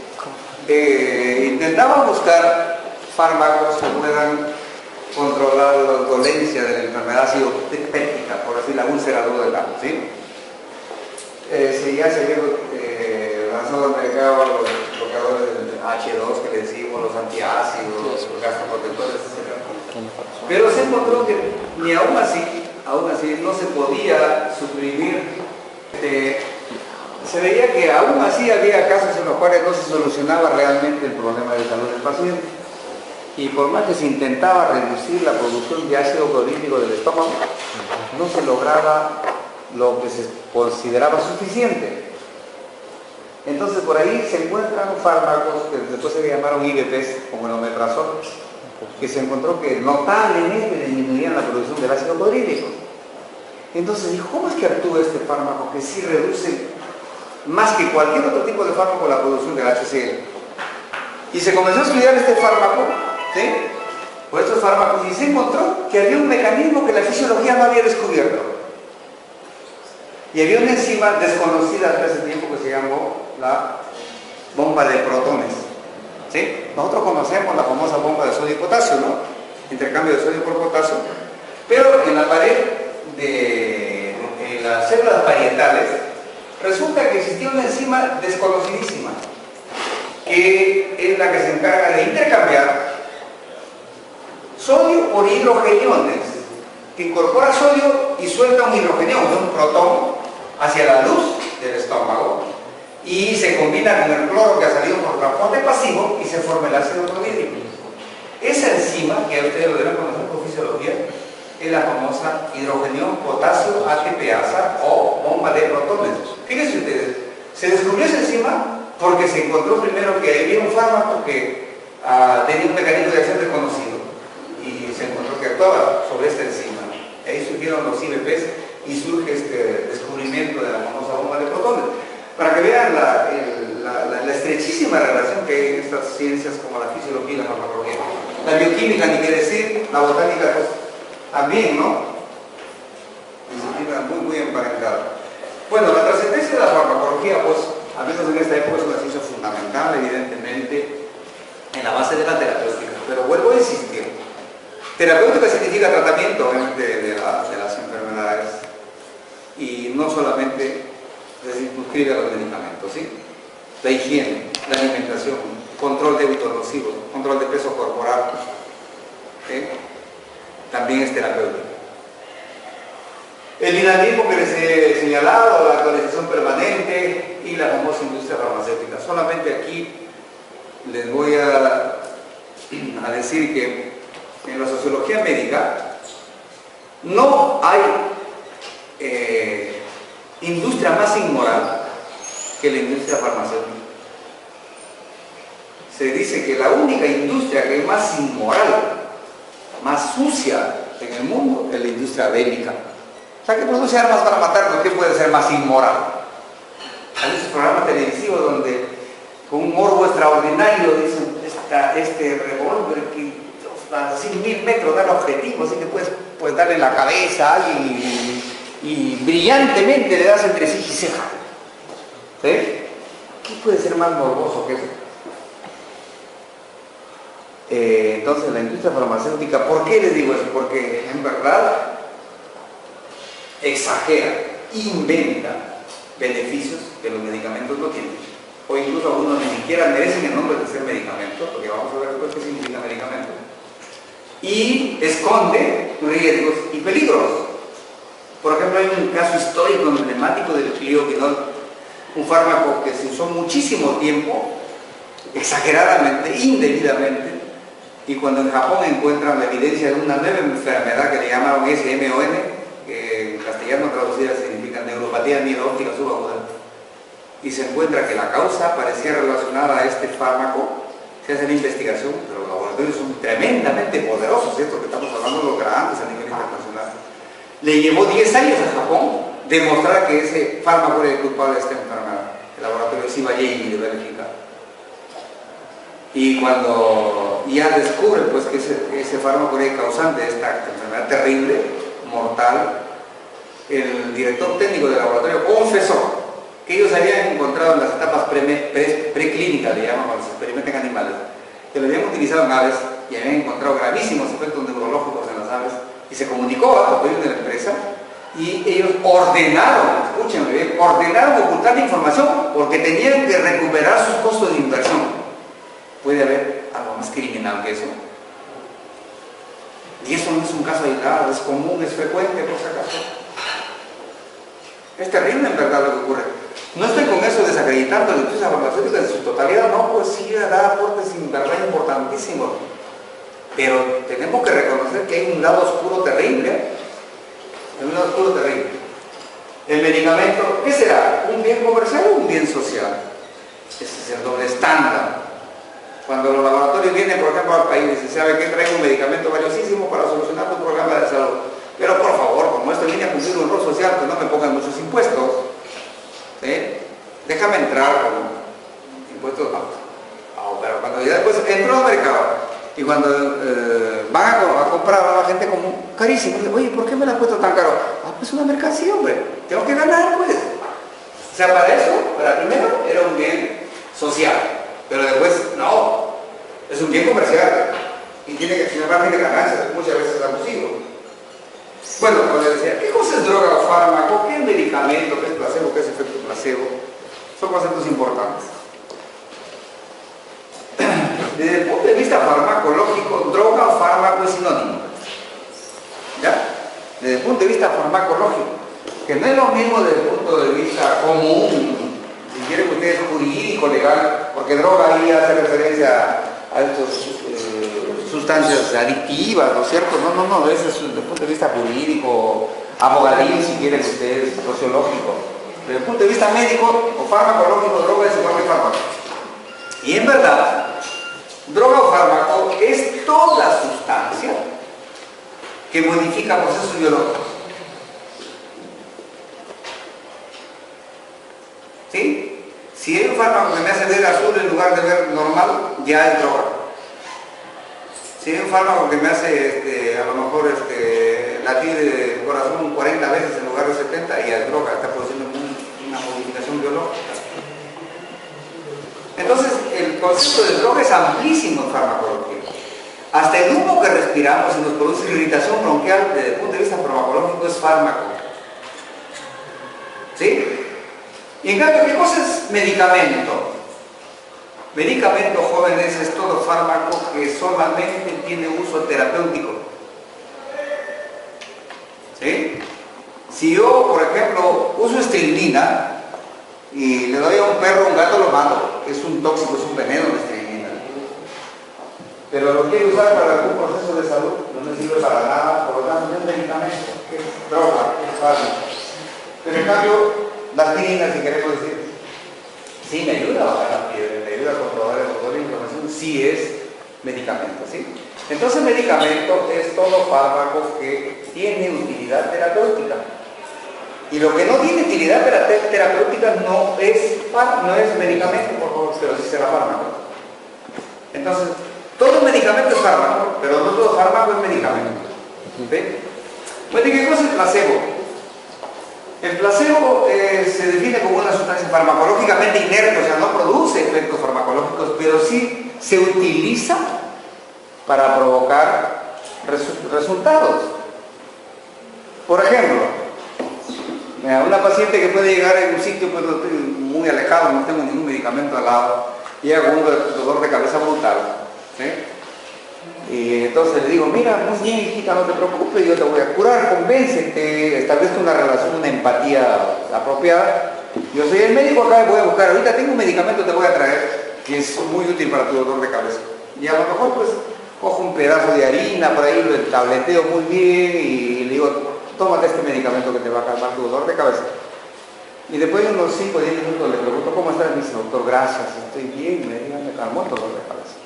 intentaba buscar fármacos que puedan controlar la dolencia de la enfermedad péptica, por decir la úlcera duodenal, ¿sí? Ya se habían lanzado al mercado los bloqueadores del H2 que le decimos, los antiácidos, los gastroprotectores, etc. Pero se encontró que ni aún así no se podía suprimir. Se veía que aún así había casos en los cuales no se solucionaba realmente el problema de salud del paciente. Y por más que se intentaba reducir la producción de ácido clorhídrico del estómago, no se lograba lo que se consideraba suficiente. Entonces por ahí se encuentran fármacos que después se llamaron IVPs, como el omeprazol, que se encontró que notablemente disminuían la producción del ácido clorhídrico. Entonces dijo, ¿cómo es que actúa este fármaco que sí reduce más que cualquier otro tipo de fármaco la producción del HCl? Y se comenzó a estudiar este fármaco, ¿sí? Por estos fármacos, y se encontró que había un mecanismo que la fisiología no había descubierto. Y había una enzima desconocida hasta ese tiempo que se llamó la bomba de protones, ¿sí? Nosotros conocemos la famosa bomba de sodio y potasio, ¿no? Intercambio de sodio por potasio, pero en la pared de las células parietales resulta que existía una enzima desconocidísima, que es la que se encarga de intercambiar sodio por hidrogeniones, que incorpora sodio y suelta un hidrogenión, un protón, hacia la luz del estómago, y se combina con el cloro que ha salido por transporte pasivo y se forma el ácido clorhídrico. Esa enzima, que ustedes lo deben conocer por fisiología, es la famosa hidrogenión potasio ATPasa o bomba de protones. Fíjense ustedes, se descubrió esa enzima porque se encontró primero que había un fármaco que tenía un mecanismo de acción desconocido y se encontró que actuaba sobre esta enzima. Ahí surgieron los IBPs y surge este descubrimiento de la famosa bomba de protones. Para que vean la estrechísima relación que hay en estas ciencias como la fisiología y la farmacología. La bioquímica, ni qué decir, la botánica, pues también, ¿no? Disciplina muy emparentada. Bueno, la trascendencia de la farmacología, pues, al menos en esta época, es una ciencia fundamental, evidentemente, en la base de la terapéutica. Pero vuelvo a insistir, terapéutica significa tratamiento, obviamente, de las enfermedades, y no solamente se circunscribe a los medicamentos, ¿sí? La higiene, la alimentación, control de hábitos nocivos, control de peso corporal, ¿sí? También es terapéutico. El dinamismo que les he señalado, la actualización permanente y la famosa industria farmacéutica. Solamente aquí les voy a decir que en la sociología médica no hay industria más inmoral que la industria farmacéutica. Se dice que la única industria que es más inmoral, más sucia en el mundo es la industria bélica. O sea, que produce armas para matarnos, ¿qué puede ser más inmoral? Hay esos programas televisivos donde con un morbo extraordinario dicen este revólver que a 100.000 metros da el objetivo, así que puedes darle en la cabeza a alguien y brillantemente le das entre ceja y ceja. ¿Sí? ¿Qué puede ser más morboso que eso? Entonces la industria farmacéutica, ¿por qué les digo eso? Porque en verdad exagera, inventa beneficios que los medicamentos no tienen, o incluso algunos ni siquiera merecen el nombre de ser medicamento, porque vamos a ver después qué significa medicamento, y esconde riesgos y peligros. Por ejemplo, hay un caso histórico emblemático del glioquinol, un fármaco que se usó muchísimo tiempo, exageradamente, indebidamente, y cuando en Japón encuentran la evidencia de una nueva enfermedad que le llamaron SMON, que en castellano traducida significa neuropatía amiloóptica subaguda, y se encuentra que la causa parecía relacionada a este fármaco, se hace la investigación, pero los laboratorios son tremendamente poderosos, esto que estamos hablando de los grandes a nivel internacional. Le llevó 10 años a Japón demostrar que ese fármaco era el culpable de esta enfermedad, el laboratorio Ciba-Geigy de Bélgica. Y cuando ya descubren pues, que ese fármaco era el causante de esta enfermedad terrible, mortal, el director técnico del laboratorio confesó que ellos habían encontrado en las etapas preclínicas, le llaman cuando se experimentan animales, que lo habían utilizado en aves y habían encontrado gravísimos efectos neurológicos en las aves, y se comunicó a los dueños de la empresa y ellos ordenaron, escúchenme bien, ordenaron ocultar la información porque tenían que recuperar sus costos de inversión. ¿Puede haber algo más criminal que eso? Y eso no es un caso aislado, es común, es frecuente, por si acaso. Es terrible en verdad lo que ocurre. No estoy con eso desacreditando la industria farmacéutica en su totalidad, no, pues sí da aportes en verdad importantísimos. Pero tenemos que reconocer que hay un lado oscuro terrible. Hay un lado oscuro terrible. El medicamento, ¿qué será? ¿Un bien comercial o un bien social? Ese es el doble estándar. Cuando los laboratorios vienen, por ejemplo, al país y se sabe que trae un medicamento valiosísimo para solucionar tu problema de salud. Pero por favor, como esto viene a cumplir un rol social, pues no me pongan muchos impuestos. ¿Sí? Déjame entrar con impuestos bajos. Pero cuando ya después entro al mercado y cuando van a comprar a la gente como carísimo, digo, oye, ¿por qué me la has puesto tan caro? Pues es una mercancía, hombre. Tengo que ganar, pues. O sea, para eso, para primero, era un bien social. Pero después, no, es un bien comercial y tiene que tener margen de ganancias, muchas veces es abusivo. Bueno, como les decía, ¿qué cosa es droga o fármaco? ¿Qué es medicamento? ¿Qué es placebo? ¿Qué es efecto placebo? Son conceptos importantes. Desde el punto de vista farmacológico, droga o fármaco es sinónimo. ¿Ya? Desde el punto de vista farmacológico, que no es lo mismo desde el punto de vista común. Si quieren ustedes jurídico, legal, porque droga ahí hace referencia a estas sustancias adictivas, ¿no es cierto? No, ese es desde el punto de vista jurídico, abogadil, si quieren ustedes, sociológico. Desde el punto de vista médico o farmacológico, droga es igual que fármaco. Y en verdad, Droga o fármaco es toda sustancia que modifica procesos biológicos. ¿Sí? Si hay un fármaco que me hace ver azul en lugar de ver normal, ya es droga. Si hay un fármaco que me hace a lo mejor latir el corazón 40 veces en lugar de 70, ya es droga, está produciendo una modificación biológica. Entonces, el concepto de droga es amplísimo en farmacología. Hasta el humo que respiramos y nos produce irritación bronquial desde el punto de vista farmacológico es fármaco. ¿Sí? Y en cambio, ¿qué cosa es medicamento? Medicamento, jóvenes, es todo fármaco que solamente tiene uso terapéutico. ¿Sí? Si yo, por ejemplo, uso estricnina y le doy a un perro, un gato lo mato, es un tóxico, es un veneno la estricnina. Pero lo quiero usar para algún proceso de salud, no me sirve para nada, por lo tanto es un medicamento, que es droga, es fármaco. Pero en cambio, la aspirina, si queremos decir, sí me ayuda a bajar la fiebre, me ayuda a controlar el dolor y la inflamación, sí es medicamento, ¿sí? Entonces medicamento es todo fármaco que tiene utilidad terapéutica. Y lo que no tiene utilidad terapéutica no es medicamento, por favor, pero sí será fármaco. Entonces, todo medicamento es fármaco, pero no todo fármaco es medicamento. ¿Sí? Bueno, ¿y qué cosa es placebo? El placebo se define como una sustancia farmacológicamente inerte, o sea, no produce efectos farmacológicos, pero sí se utiliza para provocar resultados. Por ejemplo, una paciente que puede llegar en un sitio pues, muy alejado, no tengo ningún medicamento al lado, llega con un dolor de cabeza brutal, ¿sí? Y entonces le digo, mira, muy bien, hijita, no te preocupes, yo te voy a curar, convéncete, establezco una relación, una empatía apropiada. Yo soy el médico acá, voy a buscar, ahorita tengo un medicamento, te voy a traer, que es muy útil para tu dolor de cabeza. Y a lo mejor pues cojo un pedazo de harina, por ahí lo tableteo muy bien y le digo, tómate este medicamento que te va a calmar tu dolor de cabeza. Y después de unos 5 o 10 minutos le pregunto, ¿cómo estás? Me dice, doctor, gracias, estoy bien, me calmó el dolor de cabeza.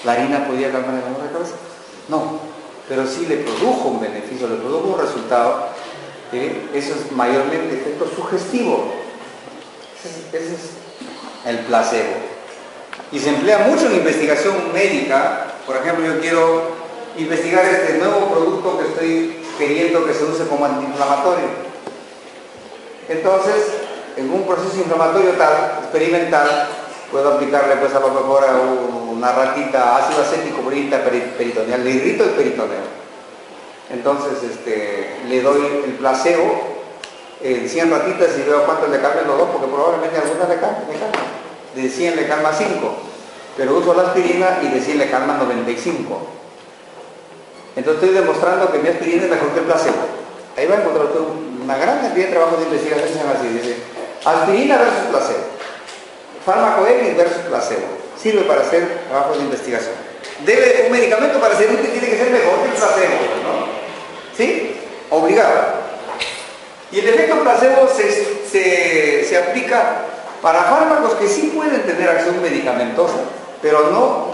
¿La harina podía calmar el dolor de cabeza? No, pero sí le produjo un beneficio, le produjo un resultado. Eso es mayormente efecto sugestivo. Ese es el placebo. Y se emplea mucho en investigación médica. Por ejemplo, yo quiero investigar este nuevo producto que estoy queriendo que se use como antiinflamatorio. Entonces, en un proceso inflamatorio tal, experimental, puedo aplicarle pues a lo mejor a una ratita ácido acético peritoneal, le irrito el peritoneo. Entonces le doy el placebo en 100 ratitas y veo cuánto le calman los dos, porque probablemente algunas le calman. De 100 le calma 5, pero uso la aspirina y de 100 le calma 95. Entonces estoy demostrando que mi aspirina es mejor que el placebo. Ahí va a encontrar usted una gran cantidad de trabajos de investigación así. Dice, aspirina versus placebo. Fármaco X versus placebo. Sirve para hacer trabajos de investigación. Debe un medicamento para ser útil tiene que ser mejor que el placebo, ¿no? ¿Sí? Obligado. Y el efecto placebo se aplica para fármacos que sí pueden tener acción medicamentosa, pero no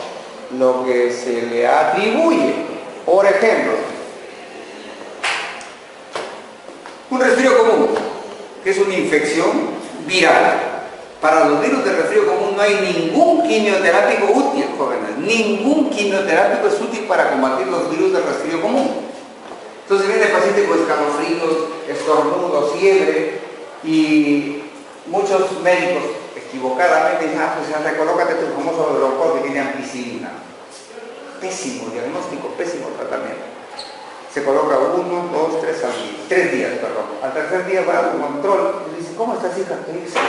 lo que se le atribuye. Por ejemplo, un resfrío común, que es una infección viral. Para los virus de resfrío común no hay ningún quimioterápico útil, jóvenes. Ningún quimioterápico es útil para combatir los virus de resfrío común. Entonces viene el paciente con escalofríos, estornudos, fiebre, y muchos médicos equivocadamente dicen, pues recolócate tu famoso Broncol que tiene ampicilina. Pésimo diagnóstico, pésimo tratamiento. Se coloca 1, 2, 3 días, perdón. Al tercer día va al control y dice, ¿cómo estás, hija? Y dice,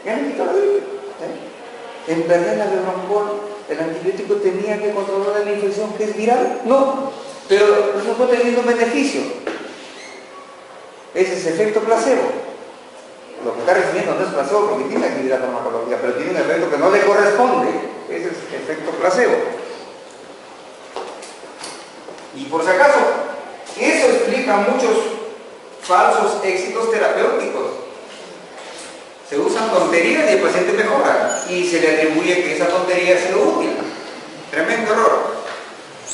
ya me quitó la gripe. En verdad la de Broncol, el antibiótico tenía que controlar la infección que es viral. No, pero resultó teniendo un beneficio. Ese es efecto placebo. Lo que está recibiendo no es placebo porque tiene actividad farmacológica, pero tiene un efecto que no le corresponde. Ese es efecto placebo. Y por si acaso, eso explica muchos falsos éxitos terapéuticos. Se usan tonterías y el paciente mejora. Y se le atribuye que esa tontería ha sido útil. Tremendo error.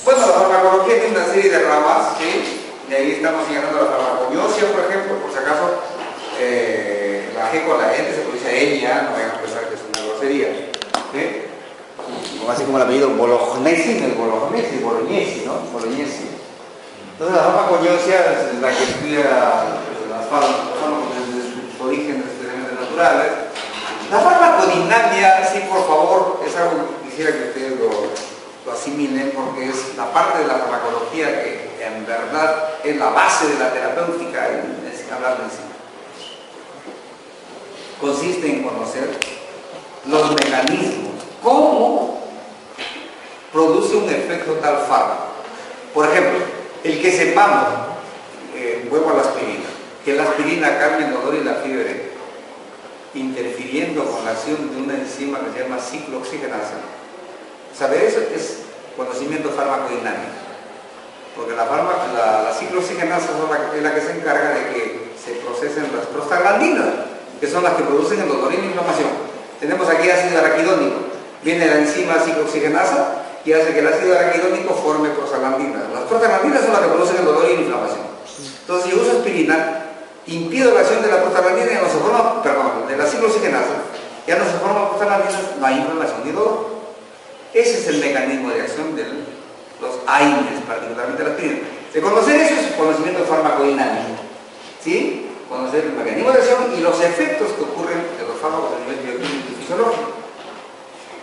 Bueno, la farmacología tiene una serie de ramas, ¿sí? Y ahí estamos señalando la farmacognosia, por ejemplo, por si acaso la G con la N se pronuncia ella, no vayan a pensar que es una grosería. ¿Sí? Así como el apellido Bolognesi, no es Bolognesi, Bolognesi, ¿no? Bolognesi. Entonces la farmacognosia es la que estudia las fármacos desde sus orígenes extremadamente naturales. La farmacodinamia, sí, por favor, es algo que quisiera que ustedes lo asimilen, porque es la parte de la farmacología que en verdad es la base de la terapéutica, hablando en sí. Consiste en conocer los mecanismos, cómo produce un efecto tal fármaco. Por ejemplo, el que sepamos, vuelvo a la aspirina, que la aspirina calma el dolor y la fiebre, interfiriendo con la acción de una enzima que se llama ciclooxigenasa. Saber eso es conocimiento farmacodinámico, porque la ciclooxigenasa es la que se encarga de que se procesen las prostaglandinas, que son las que producen el dolor y la inflamación. Tenemos aquí ácido araquidónico, viene la enzima ciclooxigenasa y hace que el ácido araquidónico forme prostaglandinas. Las prostaglandinas son las que producen el dolor y la inflamación. Entonces, si yo uso aspirina, impido la acción de la prostaglandina y no se forma, perdón, de la ciclooxigenasa, ya no se forman prostaglandinas, no hay inflamación ni dolor. Ese es el mecanismo de acción de los AINES, particularmente la aspirina. De conocer eso es conocimiento farmacodinámico, ¿sí? Conocer el mecanismo de acción y los efectos que ocurren de los fármacos a nivel bioquímico y fisiológico.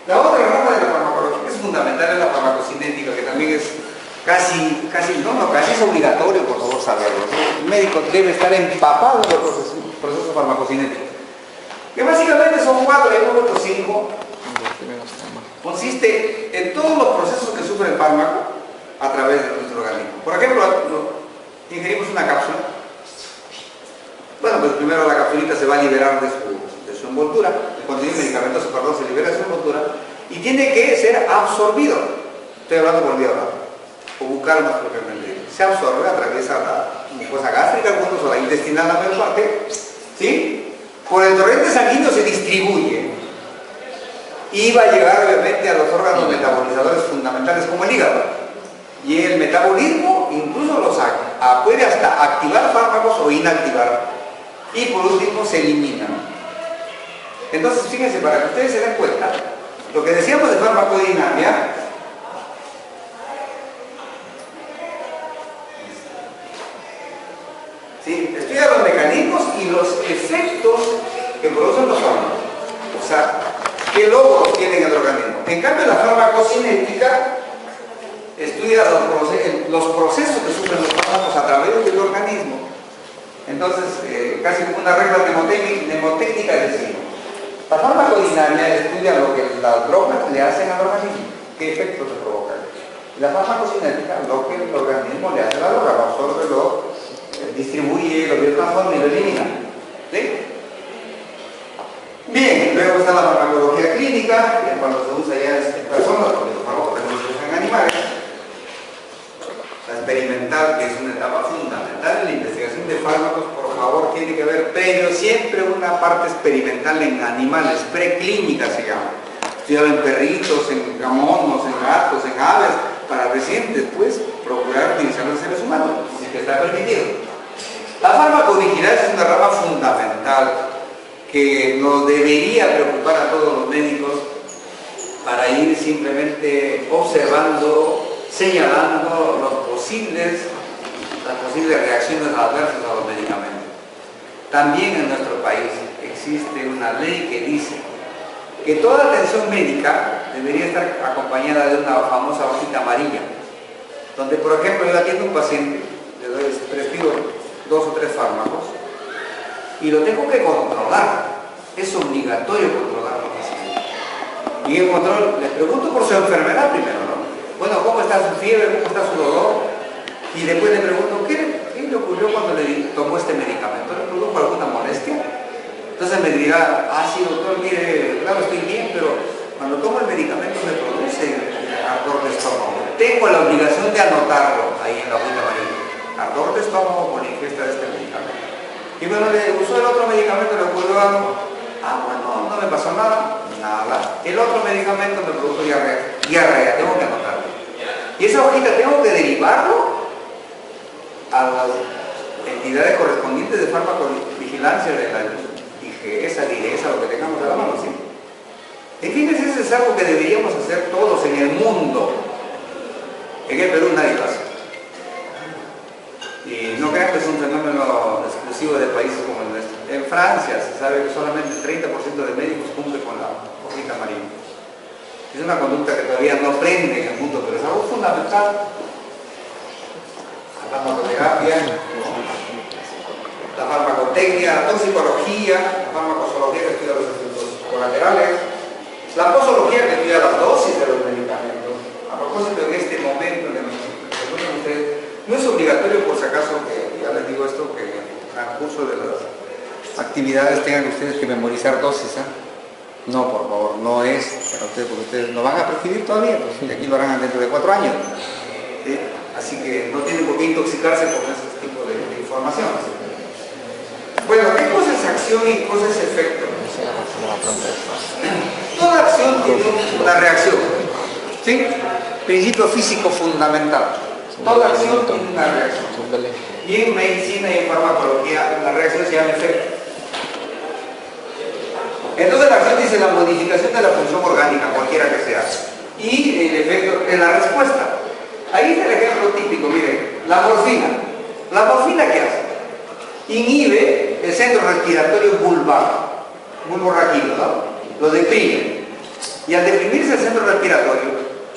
La otra rama de la farmacología es fundamental en la farmacocinética, que también es casi es obligatorio, por favor, saberlo. El médico debe estar empapado de los procesos farmacocinéticos, que básicamente son 4, hay otros 5. Consiste en todos los procesos que sufre el fármaco a través de nuestro organismo. Por ejemplo, ingerimos una cápsula. Bueno, pues primero la capsulita se va a liberar de su envoltura, el contenido medicamentoso, perdón, se libera de su envoltura y tiene que ser absorbido. Estoy hablando por vía oral, o bucal más propiamente. Se absorbe, atraviesa la mucosa gástrica, algunos, o la intestinal, la mayor parte, ¿sí? Por el torrente sanguíneo se distribuye y va a llegar obviamente a los órganos metabolizadores fundamentales como el hígado. Y el metabolismo incluso puede hasta activar fármacos o inactivar. Y por último se eliminan. Entonces, fíjense, para que ustedes se den cuenta, lo que decíamos de farmacodinamia, ¿sí? Estudia los mecanismos y los efectos que producen los fármacos. O sea, ¿qué logros tienen el organismo? En cambio, la farmacocinética estudia los procesos que sufren los fármacos a través del organismo. Entonces, casi como una regla mnemotécnica es decir, la farmacodinamia estudia lo que las drogas le hacen al organismo, qué efectos se provocan. Y la farmacocinética, lo que el organismo le hace a la droga, lo absorbe, lo distribuye, lo biotransforma y lo elimina. ¿Sí? Bien, luego está la farmacología clínica, que cuando se usa ya en personas, porque los fármacos también se usan en animales. La experimental, que es una etapa fundamental en la investigación de fármacos, por favor, tiene que haber previo siempre una parte experimental en animales, preclínica se llama. Estudiado en perritos, en monos, en gatos, en aves, para recién después procurar utilizarlo en seres humanos, si es que está permitido. La farmacovigilancia es una rama fundamental que nos debería preocupar a todos los médicos para ir simplemente observando, señalando las posibles reacciones adversas a los medicamentos. También en nuestro país existe una ley que dice que toda atención médica debería estar acompañada de una famosa hojita amarilla, donde, por ejemplo, yo atiendo a un paciente, le prescribo 2 o 3 fármacos y lo tengo que controlar. Es obligatorio controlarlo. Y en control, les pregunto por su enfermedad primero, ¿no? Bueno, ¿cómo está su fiebre? ¿Cómo está su dolor? Y después le pregunto, ¿qué le ocurrió cuando le tomó este medicamento? ¿Le produjo alguna molestia? Entonces me dirá, sí, doctor, mire, claro, estoy bien, pero cuando tomo el medicamento me produce ardor de estómago. Tengo la obligación de anotarlo ahí en la hojita amarilla. Ardor de estómago por ingesta de este medicamento. Y bueno, le usó el otro medicamento, le ocurrió algo. Ah, bueno, no me pasó nada. Nada. El otro medicamento me produjo diarrea. Diarrea, tengo que anotarlo. Y esa hojita tengo que derivarlo a las entidades correspondientes de farmacovigilancia de la IGESA, DIRESA, lo que tengamos a la mano, ¿sí? En fin, eso es algo que deberíamos hacer todos en el mundo. En el Perú nadie lo hace. Y no crean que es un fenómeno exclusivo de países como el nuestro. En Francia se sabe que solamente el 30% de médicos cumple con la hojita amarilla. Es una conducta que todavía no prende en el mundo, pero es algo fundamental. La farmacoterapia, la farmacotecnia, la toxicología, la farmacozoología que estudia los efectos colaterales, la posología que estudia las dosis de los medicamentos. A propósito, en este momento en el que ustedes, no es obligatorio, por si acaso, que ya les digo esto, que en el transcurso de las actividades tengan ustedes que memorizar dosis, ¿eh? No, por favor, no es para ustedes, porque ustedes no van a percibir todavía, pues, y aquí lo harán dentro de 4 años. ¿Sí? Así que no tienen por qué intoxicarse con ese tipo de información. Bueno, ¿qué cosa es acción y qué cosa es efecto? Toda acción tiene una reacción. ¿Sí? Principio físico fundamental. Toda acción tiene una reacción. Y en medicina y en farmacología la reacción se llama efecto. Entonces la acción dice la modificación de la función orgánica, cualquiera que sea. Y el efecto es la respuesta. Ahí está el ejemplo típico, miren, la morfina. ¿La morfina qué hace? Inhibe el centro respiratorio bulborraquídeo, ¿no? Lo deprime. Y al deprimirse el centro respiratorio,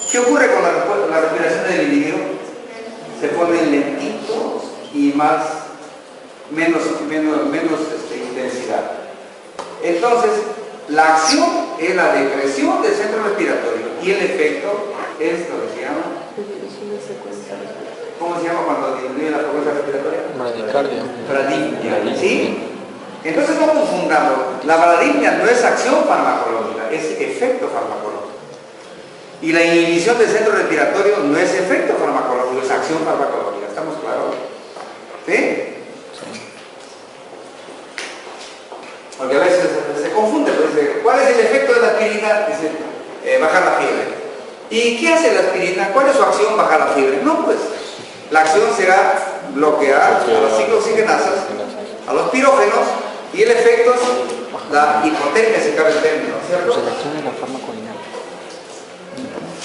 ¿qué ocurre con la respiración del individuo? Se pone lentito y menos intensidad. Entonces, la acción es la depresión del centro respiratorio y el efecto es lo que se llama. ¿Cómo se llama cuando disminuye la frecuencia respiratoria? Bradicardia. Bradipnia, ¿sí? Entonces no confundamos, la bradipnia no es acción farmacológica, es efecto farmacológico. Y la inhibición del centro respiratorio no es efecto farmacológico, es acción farmacológica, ¿estamos claros? ¿Sí? Porque a veces se confunde, pues dice, ¿cuál es el efecto de la aspirina? Dice, bajar la fiebre. ¿Y qué hace la aspirina? ¿Cuál es su acción? Bajar la fiebre. No, pues, la acción será bloquear a las ciclooxigenasas, a los pirógenos, y el efecto es la hipotermia, si cabe el término, ¿cierto?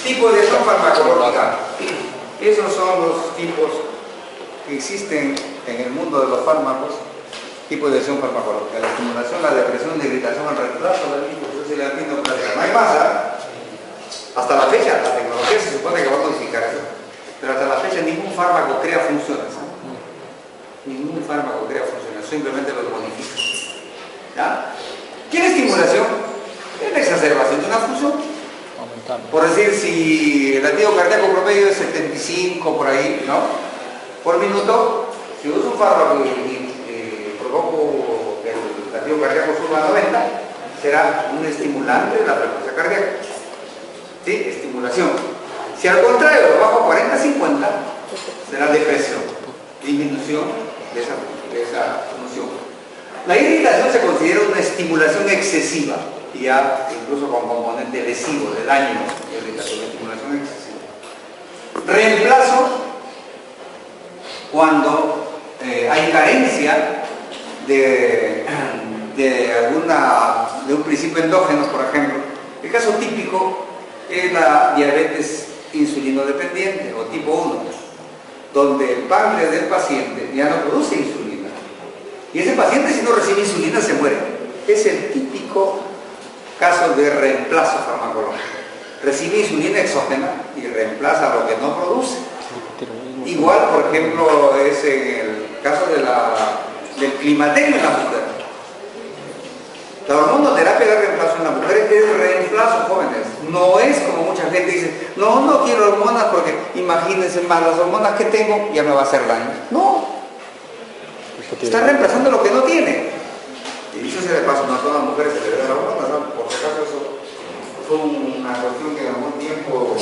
Tipo de acción farmacológica. Esos son los tipos que existen en el mundo de los fármacos. Tipo de acción farmacológica, la estimulación, la depresión, la irritación, el reemplazo, no hay más, hasta la fecha, la tecnología se supone que va a modificar eso, pero hasta la fecha ningún fármaco crea funciones, ningún fármaco crea funciones, simplemente los modifica. ¿Ya? ¿Qué es estimulación? Es la exacerbación de una función. Por decir, si el latido cardíaco promedio es 75 por ahí, ¿no? Por minuto, si uso un fármaco y provoco que el latido cardíaco suba a 90, será un estimulante de la frecuencia cardíaca. ¿Sí? Estimulación. Si al contrario lo bajo a 40, 50, será depresión, disminución de esa función. La irritación se considera una estimulación excesiva, y ya incluso con componente lesivo de daño, irritación, estimulación excesiva. Reemplazo, cuando hay carencia de un principio endógeno, por ejemplo. El caso típico es la diabetes insulinodependiente o tipo 1, donde el páncreas del paciente ya no produce insulina. Y ese paciente, si no recibe insulina, se muere. Es el típico caso de reemplazo farmacológico. Recibe insulina exógena y reemplaza lo que no produce. Igual, por ejemplo, es en el caso del climaterio en la mujer. La hormonoterapia de reemplazo en la mujer es reemplazo, jóvenes. No es como mucha gente dice, no quiero hormonas porque imagínense más, las hormonas que tengo ya me va a hacer daño. No. Está reemplazando lo que no tiene. Y dicho sea de paso, no a todas las mujeres se le da hormonas, ¿no? Por si acaso eso fue una cuestión que en algún tiempo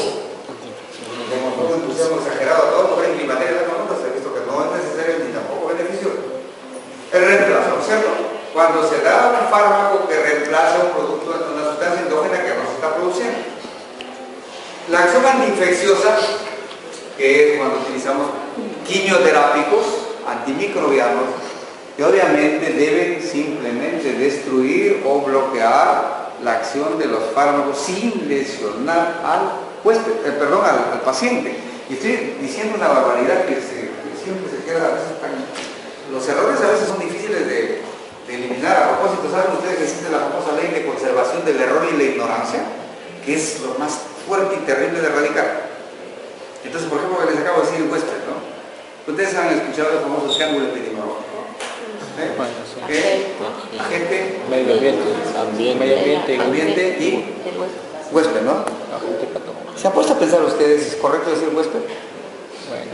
demostró un entusiasmo exagerado a todas las mujeres climaterias de las hormonas, he visto que no es necesario ni tampoco beneficioso. El reemplazo, ¿cierto? Cuando se da un fármaco que reemplaza contraproducente. La acción antiinfecciosa, que es cuando utilizamos quimioterápicos, antimicrobianos, que obviamente deben simplemente destruir o bloquear la acción de los fármacos sin lesionar al paciente. Y estoy diciendo una barbaridad que siempre se queda a veces tan... Los errores a veces son difíciles de eliminar. A propósito, ¿saben ustedes que existe la famosa ley de conservación del error y la ignorancia? Que es lo más fuerte y terrible de erradicar. Entonces, por ejemplo, les acabo de decir huésped, ¿no? Ustedes han escuchado el famoso triángulo epidemiológico. Bueno, sí. Agente, Medio ambiente y huésped, ¿no? agente patógeno. ¿Se han puesto a pensar ustedes, es correcto decir huésped? Bueno,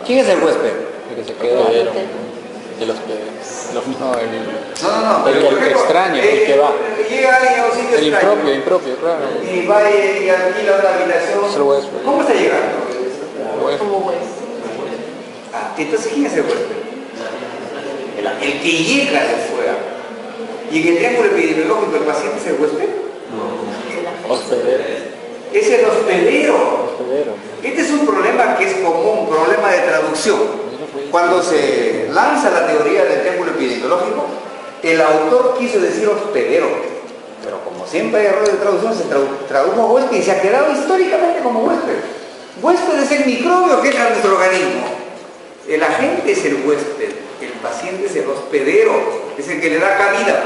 ¿Quién es el huésped? el que se queda de los que... No, El por ejemplo, extraño, el que va. Llega alguien a un sitio El extraño. impropio, claro. Y va y alquila una habitación. Es el huésped. ¿Cómo está llegando? Bueno, Entonces, ¿quién es el huésped? El que llega de fuera. Y en el triángulo epidemiológico, ¿el paciente es el huésped? hospedero. Es el hospedero. Este es un problema que es común, un problema de traducción. Cuando se lanza la teoría del triángulo epidemiológico, el autor quiso decir hospedero, pero como siempre hay errores de traducción, se tradujo huésped y se ha quedado históricamente como huésped. Huésped es el microbio que entra en nuestro organismo. El agente es el huésped, el paciente es el hospedero, es el que le da cabida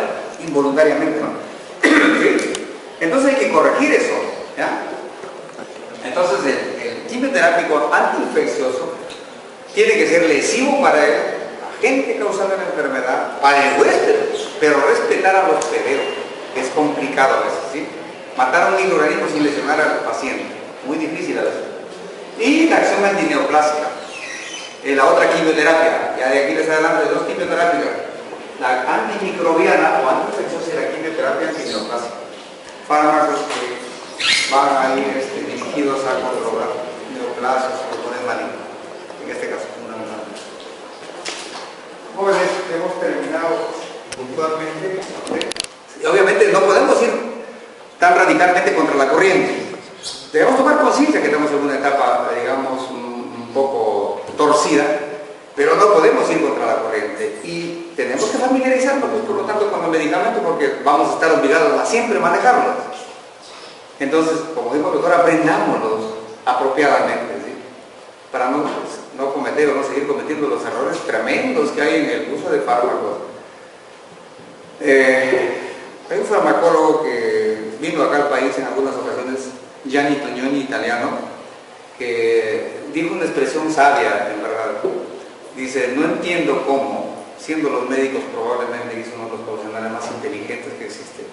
involuntariamente, ¿no? ¿Sí? Entonces hay que corregir eso, ¿ya? Entonces el quimioterápico antiinfeccioso tiene que ser lesivo para el agente causante de la enfermedad, para el huésped, pero respetar al hospedero, que es complicado a veces, ¿sí? Matar a un microorganismo sin lesionar al paciente, muy difícil a veces. Y la acción antineoplásica, la otra quimioterapia, ya de aquí les adelanto de dos quimioterapias, la antimicrobiana o antiinfecciosa y la quimioterapia antineoplásica. Fármacos que van a ir dirigidos a controlar neoplasias o botones malignos, en este caso una humana. Jóvenes, hemos terminado puntualmente. Y obviamente no podemos ir tan radicalmente contra la corriente. Debemos tomar conciencia que estamos en una etapa, digamos, un poco torcida, pero no podemos ir contra la corriente y tenemos que familiarizarnos, pues, por lo tanto, con los medicamentos, porque vamos a estar obligados a siempre manejarlos. Entonces, como dijo el doctor, aprendámoslos apropiadamente, ¿sí? Para no cometer o no seguir cometiendo los errores tremendos que hay en el uso de fármacos. Hay un farmacólogo que vino acá al país en algunas ocasiones, Gianni Tognoni, italiano, que dijo una expresión sabia, en verdad. Dice, no entiendo cómo, siendo los médicos probablemente que son uno de los profesionales más inteligentes que existen,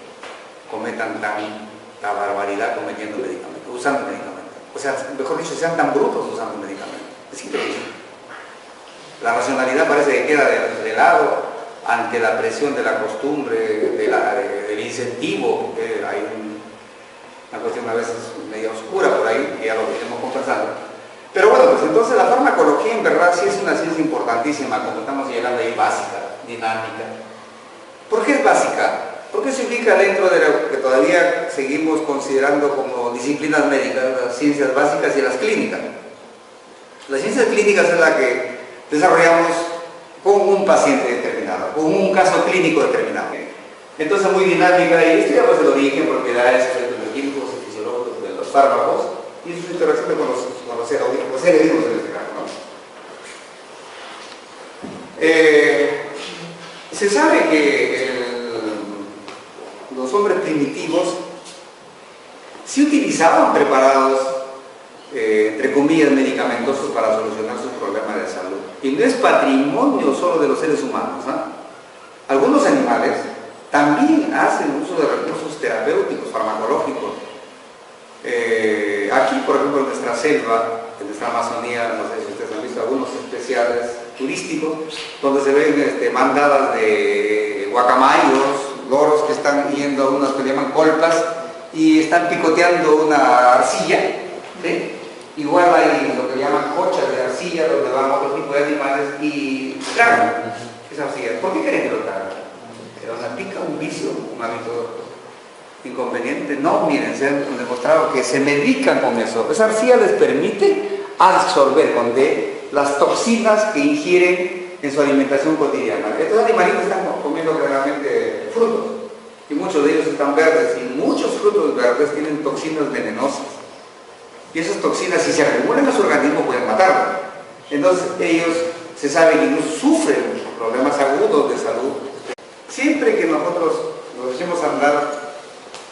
cometan tanta barbaridad cometiendo medicamentos, usando medicamentos. O sea, mejor dicho, sean tan brutos usando medicamentos. Es increíble. La racionalidad parece que queda de lado ante la presión de la costumbre, del incentivo. Hay una cuestión a veces media oscura por ahí, que ya lo iremos conversando. Pero bueno, pues entonces la farmacología en verdad sí es una ciencia importantísima, como estamos llegando ahí, básica, dinámica. ¿Por qué es básica? Porque se ubica dentro de lo que todavía seguimos considerando como disciplinas médicas, las ciencias básicas y las clínicas. Las ciencias clínicas es la que desarrollamos con un paciente determinado, con un caso clínico determinado. Entonces muy dinámica y estudiamos el origen, propiedades, efectos químicos y fisiológicos de los fármacos y sus interacciones con los seres vivos en este caso, ¿no? Se sabe que los hombres primitivos sí utilizaban preparados, entre comillas, medicamentosos para solucionar sus problemas de salud. Y no es patrimonio solo de los seres humanos, ¿no? Algunos animales también hacen uso de recursos terapéuticos, farmacológicos. Aquí, por ejemplo, en nuestra selva, en nuestra Amazonía, no sé si ustedes han visto algunos especiales turísticos, donde se ven mandadas de guacamayos, loros que están yendo a unas que le llaman colpas y están picoteando una arcilla, ¿sí? Igual hay lo que llaman cochas de arcilla, donde van otro tipo de animales y tragan esa arcilla. ¿Por qué creen que lo tragan? ¿Era una pica, un vicio, un hábito? inconveniente. No, miren, se han demostrado que se medican con eso. Esa arcilla les permite absorber con D las toxinas que ingieren en su alimentación cotidiana. Estos animalitos están comiendo generalmente frutos y muchos de ellos están verdes y muchos frutos verdes tienen toxinas venenosas. Y esas toxinas, si se acumulan en su organismo, pueden matarlo. Entonces ellos se sabe que no sufren problemas agudos de salud. Siempre que nosotros nos echemos a andar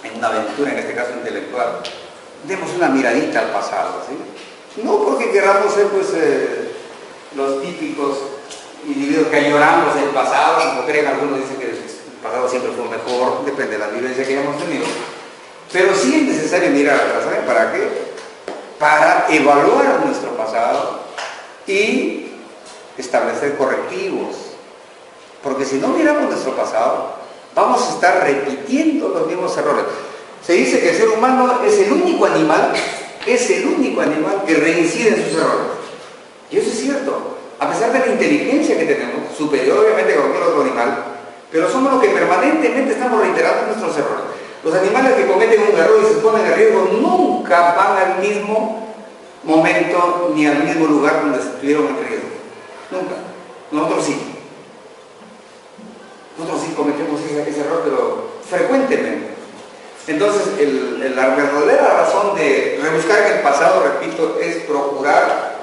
en una aventura, en este caso intelectual, demos una miradita al pasado, ¿sí? No porque queramos ser pues, los típicos individuos que lloramos del pasado, como creen algunos, dicen que el pasado siempre fue mejor, depende de la vivencia que hayamos tenido. Pero sí es necesario mirar atrás, ¿saben para qué? Para evaluar nuestro pasado y establecer correctivos. Porque si no miramos nuestro pasado, vamos a estar repitiendo los mismos errores. Se dice que el ser humano es el único animal que reincide en sus errores. Y eso es cierto. A pesar de la inteligencia que tenemos, superior obviamente a cualquier otro animal, pero somos los que permanentemente estamos reiterando nuestros errores. Los animales que cometen un error y se ponen en riesgo nunca van al mismo momento ni al mismo lugar donde estuvieron en riesgo. Nunca. Nosotros sí. Nosotros sí cometemos ese error, pero frecuentemente. Entonces, la verdadera razón de rebuscar en el pasado, repito, es procurar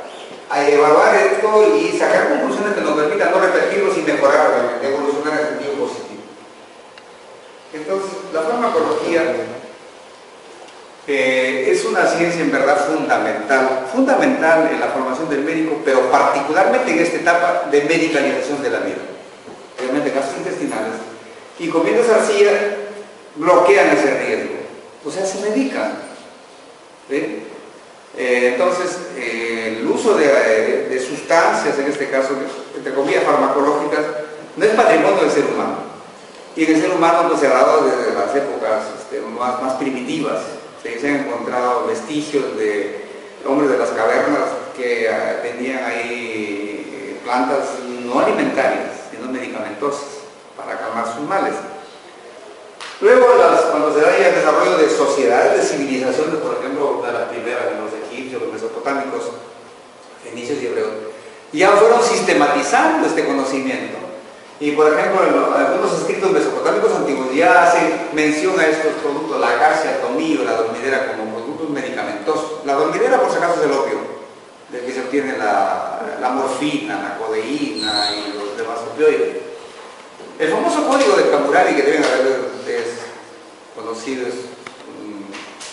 evaluar esto y sacar conclusiones que nos permitan no repetirlos y mejorar, evolucionar en el sentido positivo. Entonces, la farmacología es una ciencia en verdad fundamental en la formación del médico, pero particularmente en esta etapa de medicalización de la vida. Obviamente casos intestinales, y comiendo esa arcilla bloquean ese riesgo, o sea, se medican. ¿Sí? Entonces, el uso de sustancias, en este caso, entre comillas farmacológicas, no es patrimonio del ser humano. Y en el ser humano pues, se ha dado desde las épocas más primitivas. Se han encontrado vestigios de hombres de las cavernas que tenían ahí plantas no alimentarias, sino medicamentosas, para calmar sus males. Luego, cuando se da ya el desarrollo de sociedades, de civilizaciones, por ejemplo, de las primeras, de los egipcios, los mesopotámicos, fenicios y hebreos, ya fueron sistematizando este conocimiento. Y, por ejemplo, algunos escritos mesopotámicos antiguos ya hacen mención a estos productos, la acacia, el tomillo, la dormidera, como productos medicamentosos. La dormidera, por si acaso, es el opio, del que se obtiene la morfina, la codeína y los demás opioides. El famoso código de Hammurabi, que deben haber ustedes conocido, es un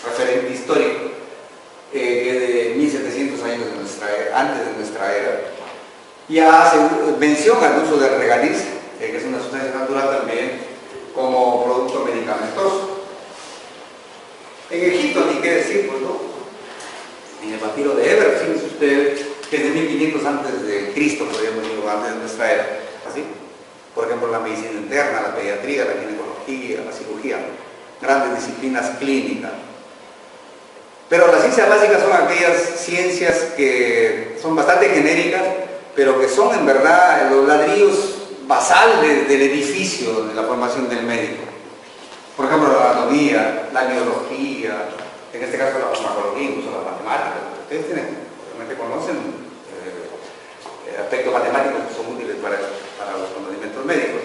referente histórico, que es de 1700 años antes de nuestra era, ya hace mención al uso del regaliz, que es una sustancia natural también, como producto medicamentoso. En Egipto, ni qué decir, pues no. En el papiro de Eber, fíjense ustedes, que es de 1500 antes de Cristo, podríamos decir, antes de nuestra era, ¿así? Por ejemplo, la medicina interna, la pediatría, la ginecología, la cirugía, grandes disciplinas clínicas. Pero las ciencias básicas son aquellas ciencias que son bastante genéricas, pero que son en verdad los ladrillos basales del edificio de la formación del médico. Por ejemplo, la anatomía, la biología, en este caso la farmacología, incluso las matemáticas. Ustedes realmente conocen aspectos matemáticos que son útiles para los conocimientos médicos.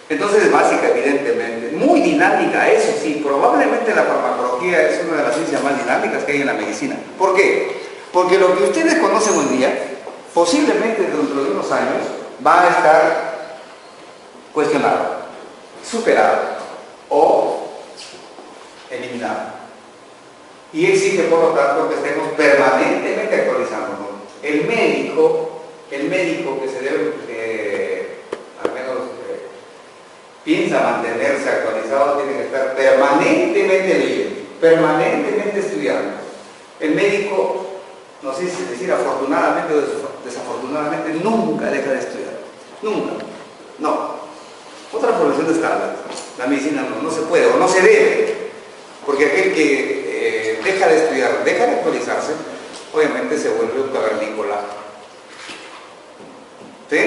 Entonces es básica, evidentemente, muy dinámica, eso sí, probablemente la farmacología es una de las ciencias más dinámicas que hay en la medicina. ¿Por qué? Porque lo que ustedes conocen hoy día, posiblemente dentro de unos años, va a estar cuestionado, superado o eliminado. Y exige, por lo tanto, que estemos permanentemente actualizándonos. El médico que se debe, al menos piensa mantenerse actualizado, tiene que estar permanentemente leyendo, permanentemente estudiando. El médico, no sé si decir afortunadamente o desafortunadamente, nunca deja de estudiar. Nunca. No. Otra profesión de estándar. La medicina no se puede o no se debe. Porque aquel que deja de estudiar, deja de actualizarse, obviamente se vuelve un cavernícola. ¿Sí?